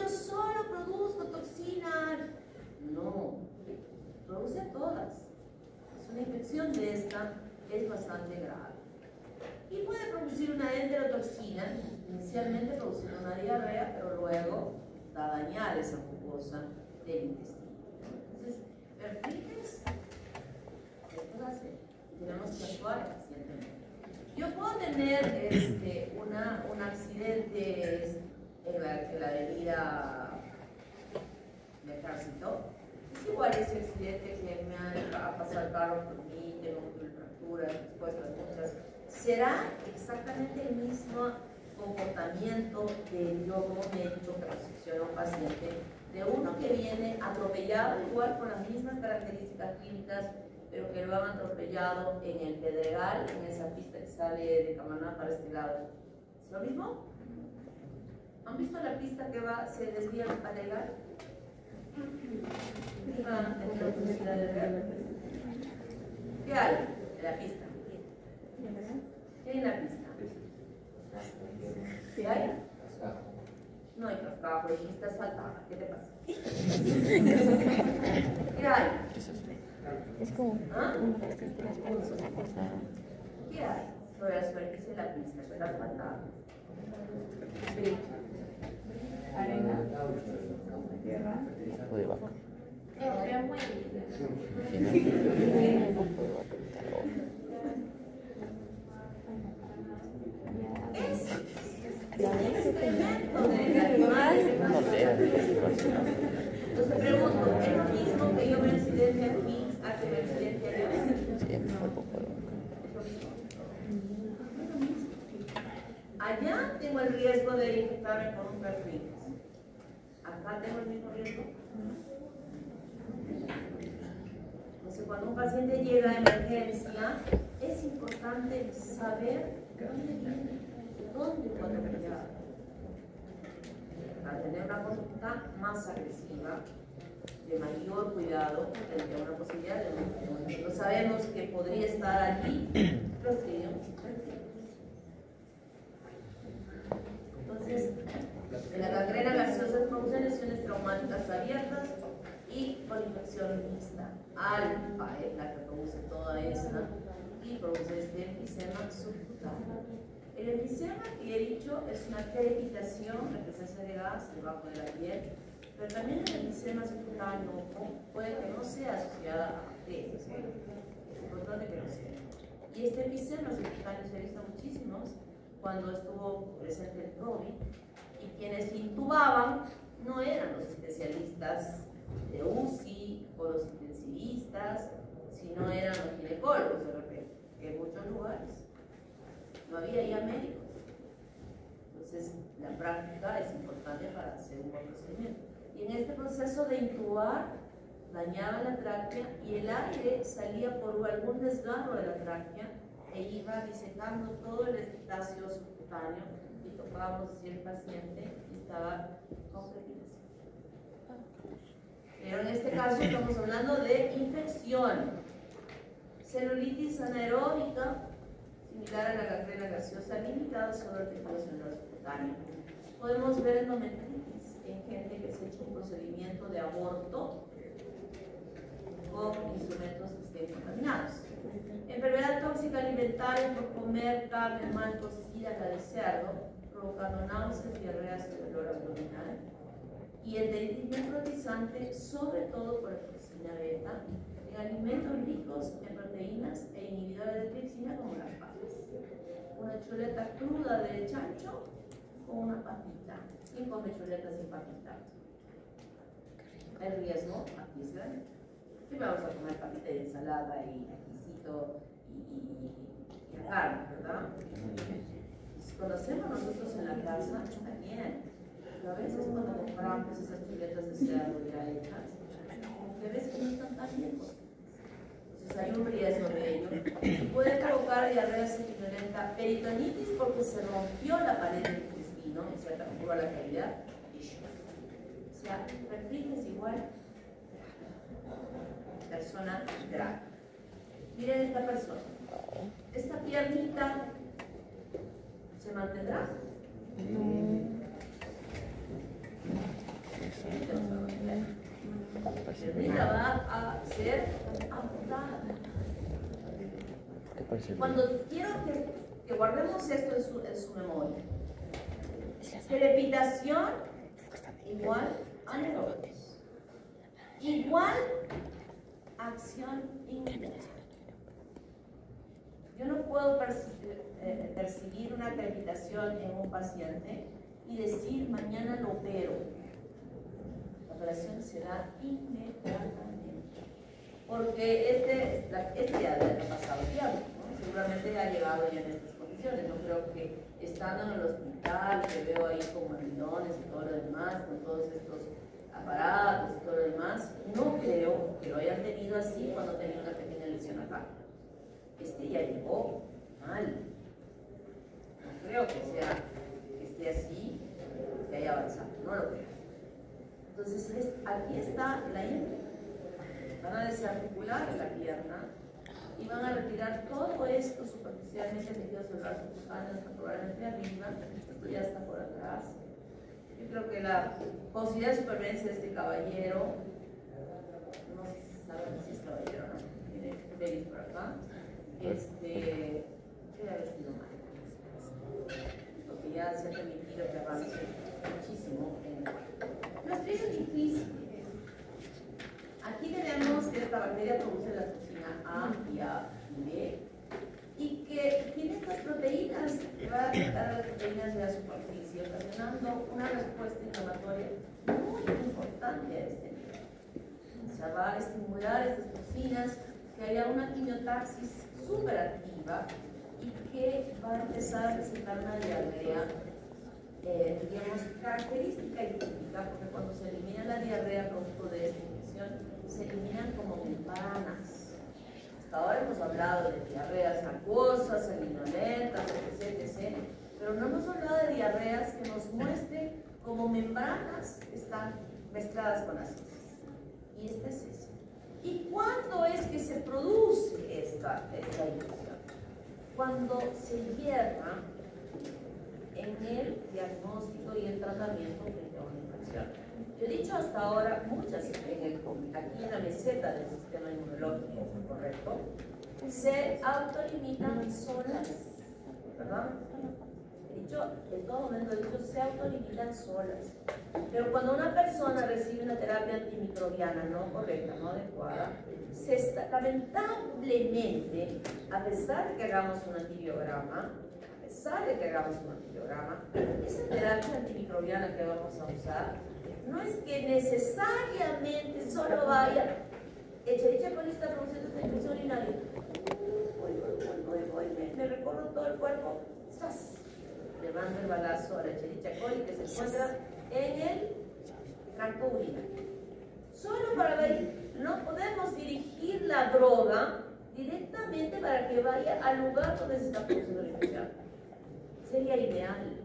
yo solo produzco toxina. No, produce todas. Es una infección de esta, es bastante grave. Y puede producir una enterotoxina, inicialmente produciendo una diarrea, pero luego va a dañar esa mucosa del intestino. Entonces, fíjense, esto lo hace, tenemos que actuar eficientemente. Yo puedo tener un accidente en la avenida de tránsito. Es igual ese accidente que me ha pasado el carro por mí, tengo fracturas, expuestas muchas. Será exactamente el mismo comportamiento de yo como médico que recepciona a un paciente, de uno que viene atropellado igual con las mismas características clínicas, pero que lo han atropellado en el Pedregal, en esa pista que sale de Camaná para este lado. ¿Es lo mismo? ¿Han visto la pista que se desvía al Pedregal? ¿Qué hay en la pista? ¿Qué hay en la pista? ¿Qué hay? No hay cascajo, hay pista asfaltada. ¿Qué te pasa? ¿Qué hay? Es como ¿Qué hay? Sobre la superficie de la pista, está asfaltada. Sí. Arena. Tierra. O de vaca. Entonces pregunto, ¿es lo mismo que yo me accidente aquí a que me accidente allá? Allá tengo el riesgo de infectarme con un perfil. Acá tengo el mismo riesgo. Entonces, cuando un paciente llega a emergencia, es importante saber dónde viene, dónde puede pelear, para tener una conducta más agresiva, de mayor cuidado frente a una posibilidad de un nosotros sabemos que podría estar allí Clostridium perfectus. Entonces, la gangrena gaseosa produce lesiones traumáticas abiertas y con infección mixta. Alfa es la que produce toda esta y produce este enfisema subcutáneo. El enfisema, que he dicho, es una crepitación, la presencia de gas debajo de la piel, pero también el enfisema subcutáneo puede que no sea asociada a bacterias, es importante que no sea. Y este enfisema subcutáneo se ha visto muchísimos cuando estuvo presente el COVID, y quienes intubaban no eran los especialistas de UCI o los intensivistas, sino eran los ginecólogos de repente, que en muchos lugares no había ya médicos. Entonces, la práctica es importante para hacer un buen procedimiento. Y en este proceso de intubar, dañaba la tráquea y el aire salía por algún desgarro de la tráquea e iba disecando todo el epitacio subcutáneo y tocábamos así el paciente y estaba con crepitación. Pero en este caso estamos hablando de infección, celulitis anaeróbica, similar a la gangrena gaseosa, limitada solo al tejido celular subcutáneo. Podemos ver endometritis en gente que se ha hecho un procedimiento de aborto con instrumentos que estén contaminados. Enfermedad tóxica alimentaria por comer carne mal cocida, la de cerdo, provocando náuseas, diarreas y dolor abdominal. Y el enteritis necrotizante, sobre todo por la toxina beta, en alimentos ricos en proteínas e inhibidores de tripsina como las papas. Una chuleta cruda de chancho con una papita. ¿Quién come chuletas sin papita? El riesgo aquí es grande. ¿Qué vamos a comer? Papita y ensalada y ajicito y carne, ¿verdad? Si conocemos nosotros en la casa, está bien. Pero a veces cuando compramos esas chuletas de cerdo ya hechas, como que ves que no están tan bien cocidas. Entonces hay un riesgo de ello. Puede provocar diarrea semiviolenta, peritonitis porque se rompió la pared del intestino y se atrapó la cavidad. O sea, refriges igual. Persona grave. Miren esta persona. Esta piernita se mantendrá. La piernita va a ser amputada. Cuando quiero que guardemos esto en su memoria. Crepitación igual anaerobios. Igual acción inmediata. Yo no puedo percibir una crepitación en un paciente y decir mañana lo opero. La operación será inmediatamente. Porque este ya le ha pasado tiempo, ¿no? Seguramente ha llegado ya en estas condiciones. No creo que estando en el hospital, que veo ahí con mandilones y todo lo demás, con todos estos aparatos y todo lo demás, no creo que lo hayan tenido así cuando tenía una pequeña lesión acá. Este ya llegó mal. No creo que esté así, que haya avanzado, no lo creo. Entonces, aquí está la idea. Van a desarticular la pierna y van a retirar todo esto superficialmente el tejido celular subcutáneo hasta probablemente arriba. Esto ya está por atrás. Yo creo que la posibilidad de supervivencia de este caballero, no sé si saben si es caballero o no, tiene pelis por acá, debe haber sido mal, porque ya se ha permitido que avance muchísimo en el Clostridium difficile. Aquí tenemos que esta bacteria produce la toxina A y A y B, y que tiene estas proteínas que va a afectar a las proteínas de la superficie, ocasionando una respuesta inflamatoria muy importante a este nivel. O sea, va a estimular estas toxinas, que haya una quimiotaxis súper activa y que va a empezar a presentar una diarrea digamos, característica y típica, porque cuando se elimina la diarrea producto de esta infección, se eliminan como membranas. Hasta ahora hemos hablado de diarreas acuosas, sanguinolentas, etc., etc., pero no hemos hablado de diarreas que nos muestren como membranas que están mezcladas con las heces. Y esta es esa. ¿Y cuándo es que se produce esta infección? Cuando se hierra en el diagnóstico y el tratamiento frente a una infección. Yo he dicho hasta ahora muchas, aquí en la meseta del sistema inmunológico, ¿correcto? Se autolimitan solas, ¿verdad? He dicho, en todo momento he dicho, se autolimitan solas. Pero cuando una persona recibe una terapia antimicrobiana no correcta, no adecuada, lamentablemente, a pesar de que hagamos un antibiograma, esa terapia antimicrobiana que vamos a usar no es que necesariamente solo vaya Escherichia coli está produciendo esta infección urinaria. Me recorro todo el cuerpo, ¡zas! Le mando el balazo a la Escherichia coli que se encuentra en el tracto urinario. Solo para ver, no podemos dirigir la droga directamente para que vaya al lugar donde se está produciendo la infección. Sería ideal.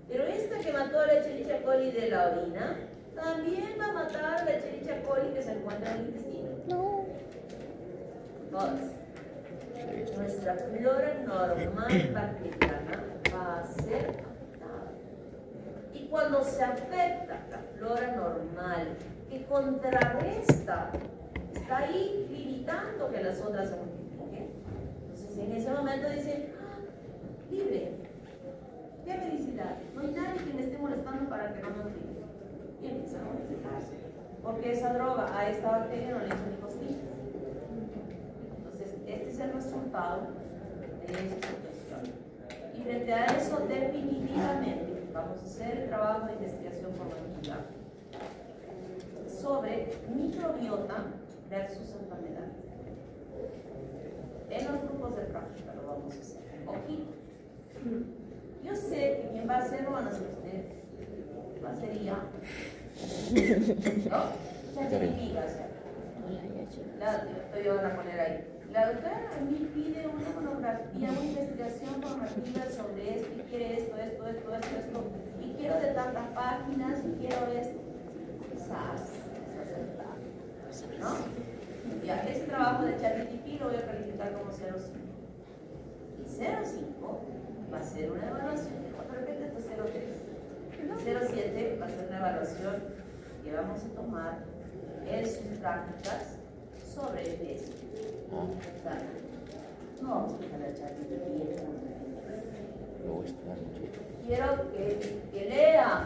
Pero esta que mató a la Escherichia coli de la orina, también va a matar a la Escherichia coli que se encuentra en el intestino. No. Todas. Nuestra flora normal bacteriana va a ser afectada. Y cuando se afecta la flora normal, que contrarresta, está ahí limitando que las otras se multipliquen. Entonces en ese momento dicen, libre. ¡Qué felicidad! No hay nadie que me esté molestando para que no me libre. Y empiezan a molestarse. Porque esa droga a esta bacteria no le hizo ni cosquillas. Entonces, este es el resultado de esta situación. Y frente a eso, definitivamente, vamos a hacer el trabajo de investigación formativa sobre microbiota versus enfermedad. En los grupos de práctica lo vamos a hacer. Ojito. Yo sé que quien va a hacerlo van a ser ustedes. Va a ser ya. ¿No? Ya te digas. Yo voy a poner ahí. La doctora a mí pide una monografía, una investigación formativa sobre esto, y quiere esto, y quiero de tantas páginas, y quiero esto. ¿No? Ya, ese trabajo de ChatGPT lo voy a calificar como 0.5. Y 0.5 va a ser una evaluación, de repente esto es 0.3. 0.7 va a ser una evaluación que vamos a tomar en sus prácticas sobre el peso. No vamos a dejar el chat de quiero que lea.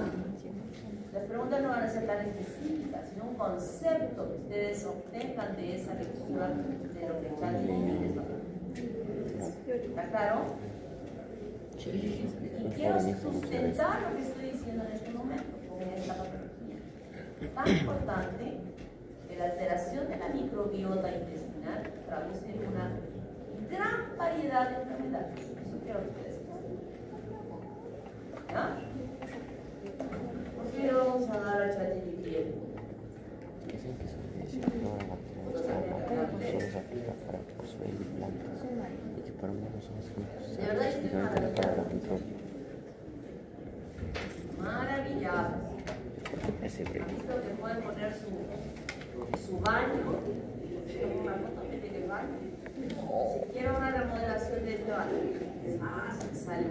Las preguntas no van a ser tan específicas, sino un concepto que ustedes obtengan de esa lectura de lo que el chat les va a dar. ¿Está claro? Y quiero sustentar lo que estoy diciendo en este momento con esta patología. Tan importante que la alteración de la microbiota intestinal traduce en una gran variedad de enfermedades. Eso quiero que ustedes sepan. ¿Ya? ¿Por qué no vamos a dar al ChatGPT? Dicen que su flora bacteriana solo se aplica para persuadir plantas y que para humanos son específicamente para la microbio. Maravilladas. Ese breve. Visto que pueden poner su baño, una foto que tiene el baño. Si quiero una remodelación de este baño, sale.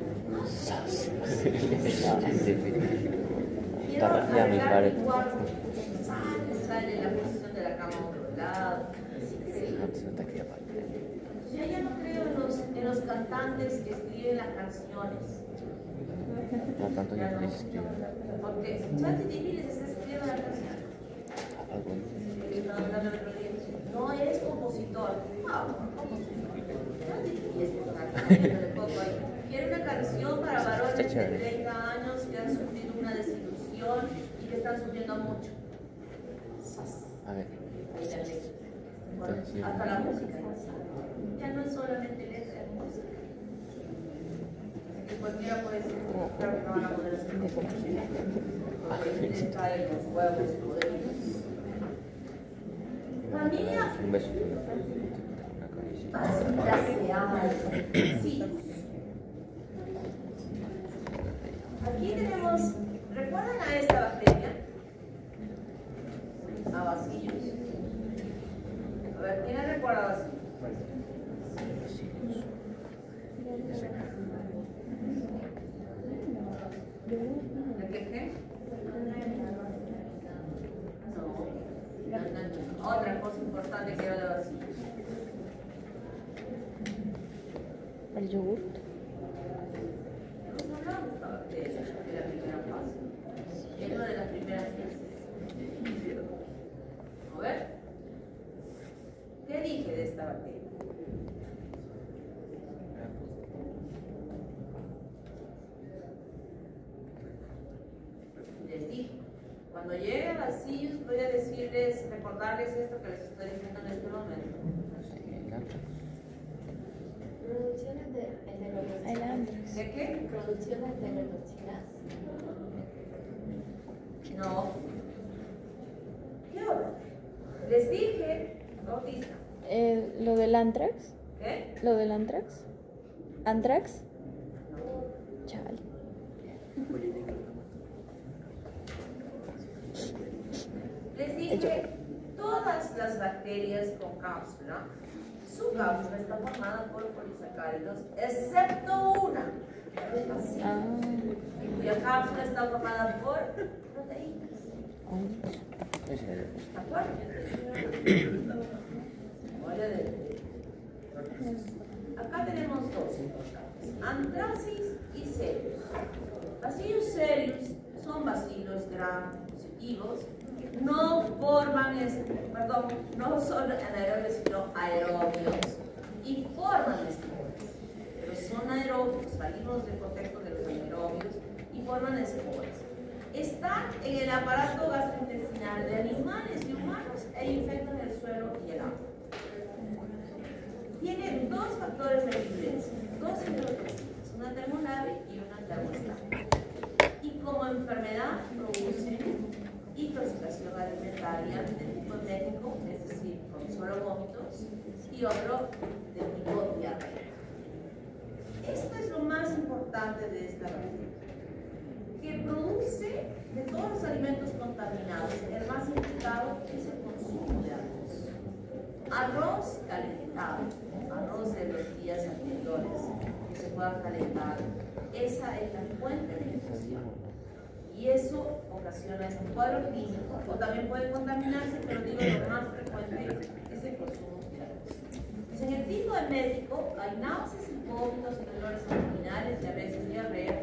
Quiero arreglar mi cuarto, sale la posición de la cama a otro lado. Yo ya no creo en los cantantes que escriben las canciones. No tanto ya no les escribo. Porque ChatGPT les está escribiendo la canción. No eres compositor. Quiero una canción para varones de 30 años que han sufrido una desilusión y que están sufriendo mucho. A ver. Hasta la música. Ya no es solamente letra, es música. Creo que no van a poder hacer porque caen los huevos podridos. Familia Un beso. braseada. Sí. Aquí tenemos, ¿recuerdan a esta bacteria? A Bacillus. A ver, ¿quién recuerda a Bacillus? ¿De qué? No. Otra cosa importante que era de Bacillus. El yogurt. Hemos hablado de esta bacteria en la primera fase. Es una de las primeras fases. A ver. ¿Qué dije de esta bacteria? Les dije, cuando llegue a Bacillus voy a decirles, recordarles esto que les estoy diciendo en este momento. Producciones de El antrax. ¿De qué? Producciones de enterotoxinas. No. ¿Qué hora? Les dije, Bautista. Lo del antrax. ¿Qué? Lo del antrax. ¿Antrax? Chale. Les dije, todas las bacterias con cápsula, su cápsula está formada por polisacáridos, excepto una, así, Ah. cuya cápsula está formada por proteínas. ¿De acuerdo? Memoria de- Acá tenemos dos importantes, Anthracis y Cereus. Bacillus cereus son bacilos gram positivos, no forman, no son anaerobios sino aerobios y forman esporas, pero son aerobios, salimos del contexto de los anaerobios y forman esporas. Están en el aparato gastrointestinal de animales y humanos e infectan el suelo y el agua. Tiene dos factores de virulencia, dos enterotoxinas, una termolave y una termostática. Y como enfermedad produce intoxicación alimentaria de tipo médico, es decir, con solo vómitos, y otro de tipo diarrea. Esto es lo más importante de esta bacteria, que produce de todos los alimentos contaminados, el más indicado es el consumo de arroz. Arroz calentado, arroz de los días anteriores, que se pueda calentar, esa es la fuente de infección. Y eso ocasiona este cuadro clínico, o también puede contaminarse, pero digo lo más frecuente es el consumo de arroz. Pues en el tipo de médico hay náuseas y vómitos y dolores abdominales y a veces diarrea,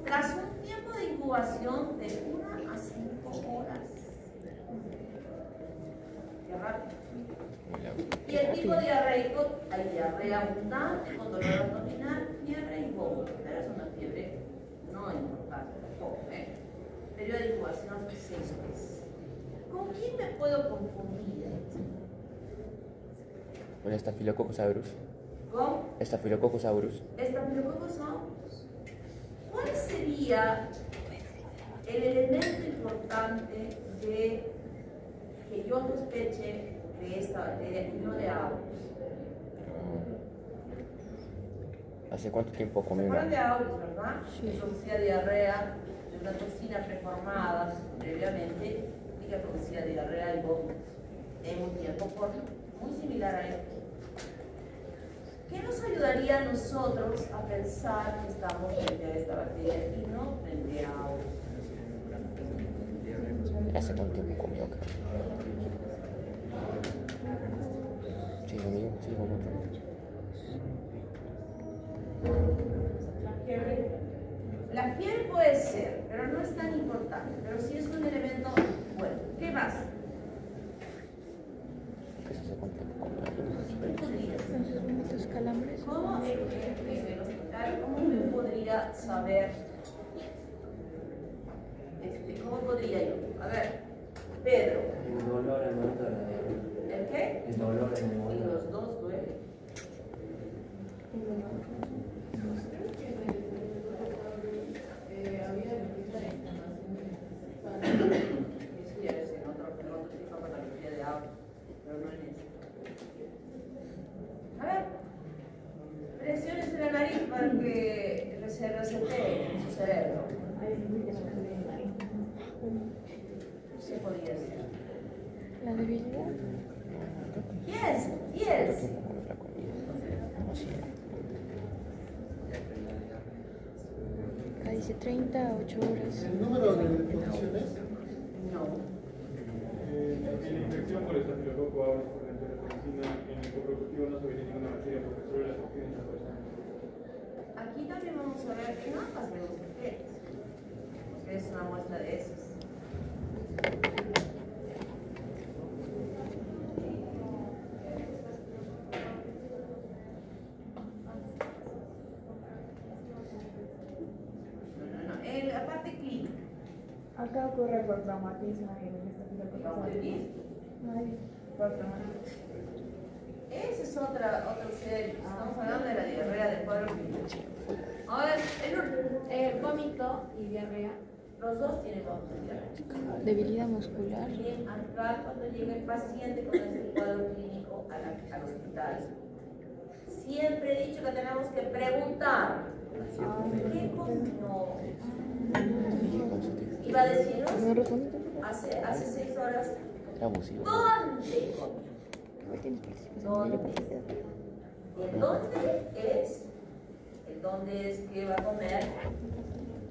tras un tiempo de incubación de 1 a 5 horas. Qué rápido. Y el tipo diarreico, hay diarrea abundante con dolor abdominal, fiebre y vómito, pero es una fiebre no importante tampoco, Periodo de incubación 6 meses. ¿Con quién me puedo confundir? ¿Con Staphylococcus aureus? ¿Con Staphylococcus aureus. Staphylococcus aureus? ¿Cuál sería el elemento importante de que yo sospeche de esta bacteria y no de aureus? ¿Hace cuánto tiempo comí ¿Se acuerdan de una? aureus, verdad? Que producía diarrea de una toxina preformada previamente y que producía diarrea y vómitos en un tiempo corto, muy similar a esto. ¿Qué nos ayudaría a nosotros a pensar que estamos frente a esta bacteria y no frente a aureus? ¿Hace cuánto tiempo comió? Sí, conmigo, sí, con otro. La fiebre puede ser, pero no es tan importante, pero sí es un elemento bueno. ¿Qué más? ¿Qué hace cuánto tiempo comió? Los calambres. ¿Cómo en el hospital, cómo me podría saber? ¿Cómo podría yo? A ver, Pedro. El dolor al momento de la diarrea. ¿El qué? El dolor en el Y momento. los dos duelen. que se resete en su cerebro. ¿Qué podría ser? La debilidad. Yes. La comida. No sé. Acá dice 30 a 8 horas. ¿El número de deposiciones? No. En la infección por estafilococo aureus por la enterotoxina, en el coprocultivo no se ve ninguna bacteria profesora de las toxinas en la Aquí también vamos a ver que no pasemos bacterias, porque es una muestra de esas. No. En la parte clínica. Acá ocurre por traumatismo y en el estafilococo ¿Vamos a ver? por traumatismo. Ese es otro serio. Estamos hablando de la diarrea del cuadro clínico. Ahora, Vómito y diarrea. los dos tienen vómito y diarrea. Debilidad muscular. Bien, acá cuando llega el paciente con este cuadro clínico al hospital, siempre he dicho que tenemos que preguntar ¿qué comió? Iba a decirnos ¿No responde? hace 6 horas Era abusivo. ¿dónde comió? Igual tienes participación. ¿Dónde? Yo participo. El dónde es que va a comer,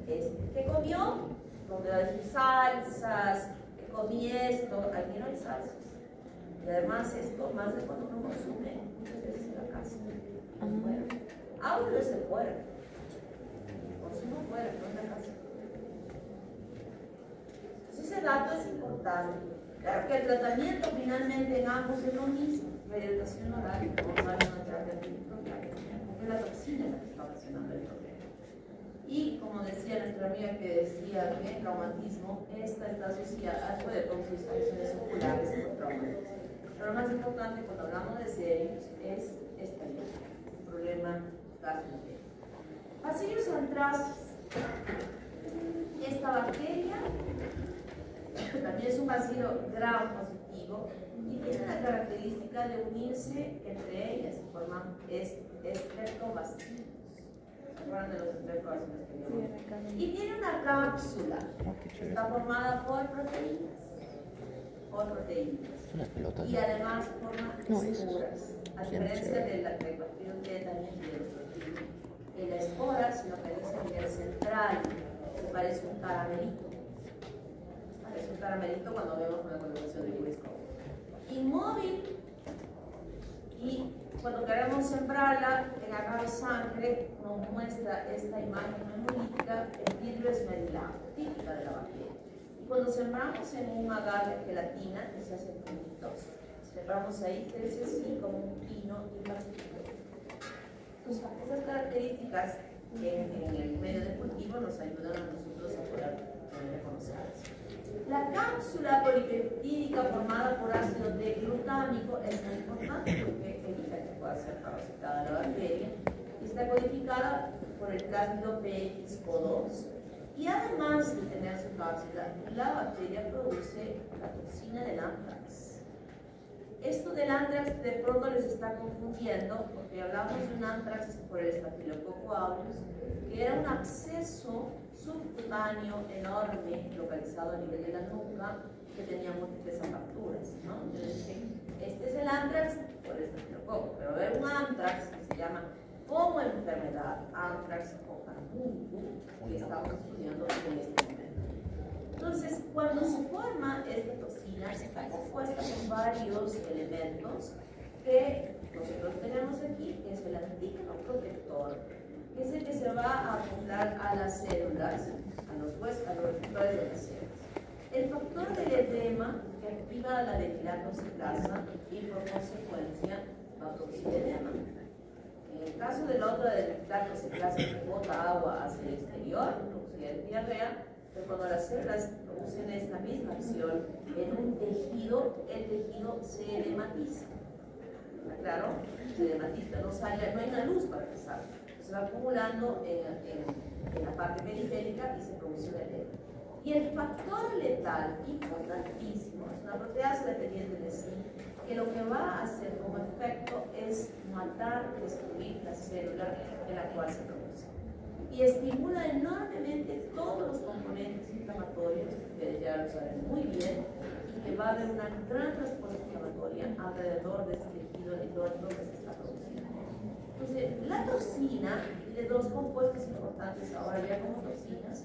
es qué comió, donde va a decir salsas, que comí esto, aquí no hay salsas. Y además esto, más de cuando uno consume, muchas veces en la casa, fuera. Ahora desde fuera, consumo fuera, no en la casa. Entonces ese dato es importante. Claro que el tratamiento finalmente en ambos es lo mismo, la hidratación oral, como saben, una terapia antimicrobiana, porque es la toxina la que está ocasionando el problema. Y como decía nuestra amiga que decía que el traumatismo, esta está asociada, puede producir lesiones oculares con traumatismo. Pero lo más importante cuando hablamos de serios es este problema gastrointestinal. Bacillus anthracis. Esta bacteria también es un bacilo gram positivo y tiene la característica de unirse entre ellas y forman estreptobacilos. ¿Se acuerdan de los estreptobacilos que vimos? Y tiene una cápsula que está formada por proteínas. Unas pelotas. Y además forma No, esporas. A diferencia de la bacteria también y de los proteínas. En la espora se localiza a nivel central, que parece un caramelito. Parece un caramelito cuando vemos una colocación de microscopio. Inmóvil, y cuando queremos sembrarla en agarre sangre, nos muestra esta imagen hemolítica en vidrio esmerilado, típica de la bacteria. Y cuando sembramos en un agarre de gelatina, que se hace puntitos, sembramos ahí, crece así como un pino y partido. Entonces, esas características en el medio de cultivo nos ayudan a nosotros a poder reconocerlas. La cápsula polipeptídica formada por ácido D-glutámico es muy importante porque evita que pueda ser parasitada la bacteria y está codificada por el plásmido PXO2 y además de tener su cápsula, la bacteria produce la toxina del anthrax. Esto del anthrax de pronto les está confundiendo porque hablamos de un anthrax por el estafilococo aureus que era un absceso subcutáneo enorme localizado a nivel de la nuca que tenía múltiples aperturas, ¿no? Entonces, este es el anthrax por el estafilococo, pero hay un anthrax que se llama como enfermedad anthrax o carbuncle que estamos estudiando en este momento. Entonces, cuando se forma esta toxina, está compuesta por varios elementos que nosotros tenemos aquí, que es el antígeno protector, que es el que se va a acoplar a las células, a los receptores de las células. El factor del edema, que activa la detilatociclasa y por consecuencia va a producir edema. En el caso del otro de detilatociclasa que bota agua hacia el exterior, producir diarrea, pero cuando las células producen esta misma acción en un tejido, el tejido se edematiza. ¿Está claro? Se edematiza, no hay una luz para que salga. Se va acumulando en la parte periférica y se produce un edema. Y el factor letal, importantísimo, es una proteasa dependiente de zinc, que lo que va a hacer como efecto es matar, destruir la célula de la cual se produce. Y estimula enormemente todos los componentes inflamatorios, que ya lo saben muy bien, y que va a haber una gran respuesta inflamatoria alrededor de este tejido endógeno que se está produciendo. Entonces, la toxina tiene dos compuestos importantes ahora ya como toxinas.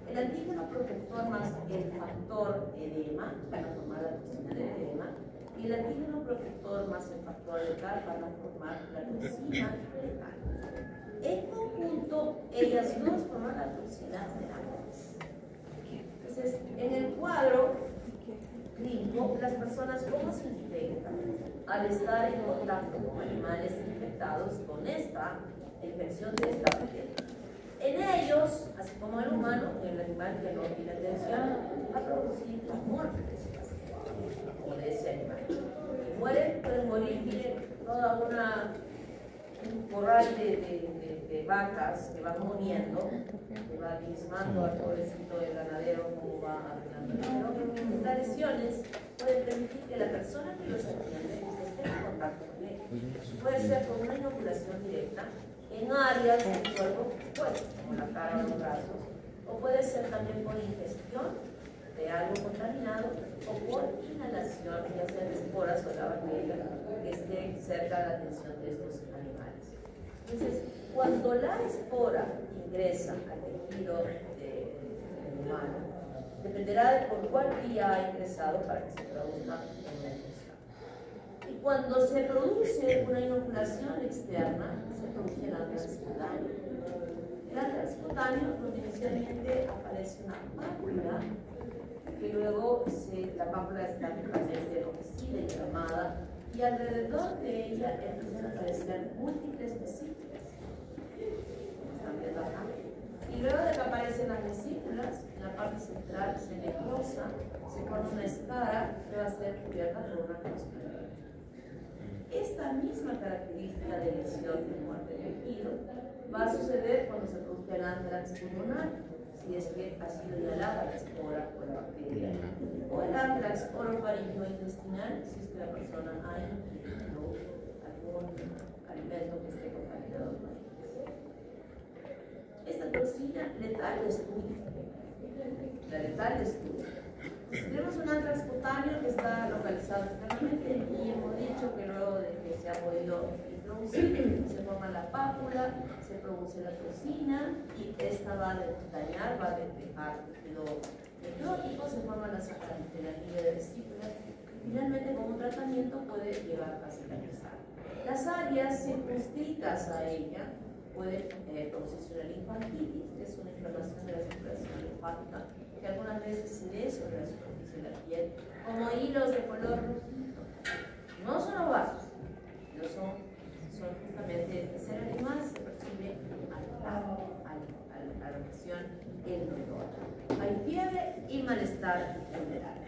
El antígeno protector más el factor edema van a formar la toxina de edema, y el antígeno protector más el factor letal van a formar la toxina letal. En conjunto, ellas dos forman la toxina letal. Entonces, en el cuadro clínico, las personas cómo se infectan al estar en contacto con animales infectados con esta infección de esta bacteria. En ellos, así como el humano, el animal que no tiene atención, va a producir la muerte de ese paciente o de ese animal. Pueden morir, miren, toda un corral de vacas que van muriendo, que va diezmando al pobrecito del ganadero, como va arruinando. Estas lesiones pueden permitir que la persona que los atiende esté en contacto con ellos. Puede ser con una inoculación directa en áreas del cuerpo expuestas, como la cara o los brazos, o puede ser también por ingestión de algo contaminado o por inhalación, ya sea de esporas o la bacteria que esté cerca de la atención de estos animales. Entonces, cuando la espora ingresa al tejido humano, dependerá de por cuál vía ha ingresado para que se produzca una infección. Y cuando se produce una inoculación externa, se produce el antrax cutáneo. El antrax cutáneo, donde inicialmente aparece una pápula, que luego la pápula está totalmente enrojecida y inflamada, y alrededor de ella empiezan a aparecer múltiples vesículas. ¿Están viendo acá? Y luego de que aparecen las vesículas, en la parte central se necrosa, se forma una escara que va a ser cubierta por una costra. Esta misma característica de lesión de muerte de tejido va a suceder cuando se produce el antrax pulmonar, si es que ha sido inhalada la espora o la bacteria, o el antrax orofaringointestinal, si es que la persona ha ingerido algún alimento que esté contaminado con ellos. Esta toxina letal destruye. La letal destruye. Tenemos un antrax cutáneo que está localizado externamente y hemos dicho que luego de que se ha podido introducir, se forma la pápula, se produce la toxina y esta va a dañar, va a dejar tejido necrótico, se forma la línea de vesículas y finalmente con un tratamiento puede llegar a cicatrizar. Las áreas circunscritas a ella pueden producirse una linfangitis, que es una inflamación de la circulación linfática, que algunas veces se ve sobre la superficie de la piel, como hilos de color rojito. No son ovarios, no son justamente el ser animal se percibe a la reacción endotona. Hay fiebre y malestar general.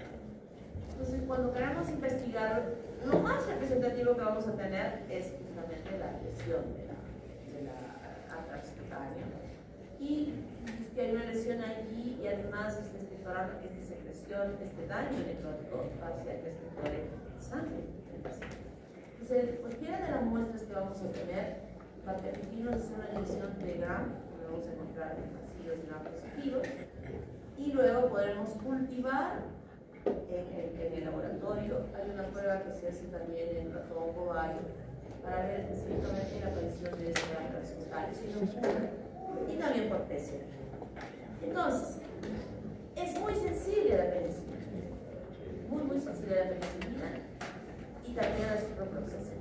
Entonces, cuando queramos investigar, lo más representativo que vamos a tener es justamente la lesión de la antrax cutánea. Y que hay una lesión allí y además esta secreción, este daño necrótico va a hacer que secrete sangre del paciente. Entonces, cualquiera de las muestras que vamos a tener va a permitirnos hacer una lesión de Gram, que vamos a encontrar en vacíos Gram positivos, y luego podremos cultivar en el laboratorio. Hay una prueba que se hace también en ratón ovario para ver específicamente la aparición de este antrax cutáneo y también por PCR. Entonces, es muy sensible la penicilina, muy sensible la penicilina y también a su proceso.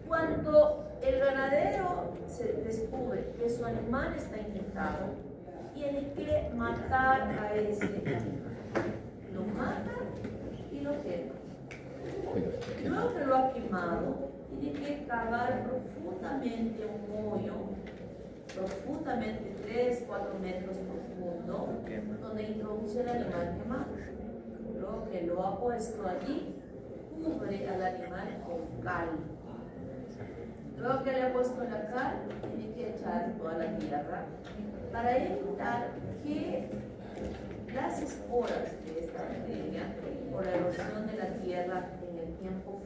Cuando el ganadero se descubre que su animal está infectado, tiene que matar a ese animal. Lo mata y lo quema. Luego que lo ha quemado, tiene que cavar profundamente un hoyo, profundamente 3-4 metros profundo, donde introduce el animal quemado. Luego que lo ha puesto allí, cubre al animal con cal. Luego que le ha puesto la cal, tiene que echar toda la tierra para evitar que las esporas de esta bacteria, por la erosión de la tierra en el tiempo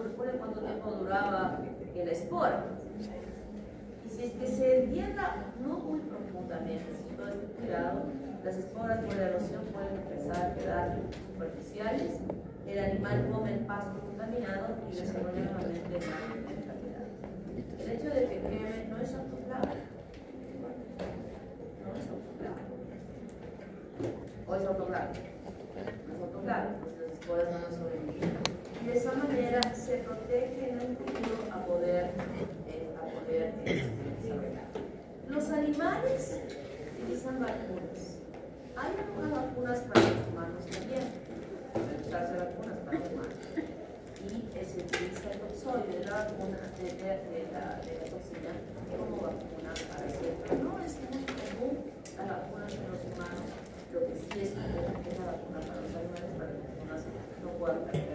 recuerden cuánto tiempo duraba la espora. Y si es que se entienda no muy profundamente, si todo este cuidado, las esporas por la erosión pueden empezar a quedar superficiales, el animal come el pasto contaminado y desarrolla nuevamente más enfermedades. El hecho de que queme no es autoclave. No es autoclave. ¿O es autoclave? No es autoclave, pues las esporas van a sobrevivir. Y de esa manera se protege en el futuro a poder desarrollar. Los animales utilizan vacunas. Hay algunas vacunas para los humanos también. Pueden usarse vacunas para los humanos. Y se utiliza el toxoide de la vacuna, de la toxina, como vacuna para siempre. No es muy común las vacunas en los humanos. Lo que sí es común es la vacuna para los animales, para que las personas no puedan perder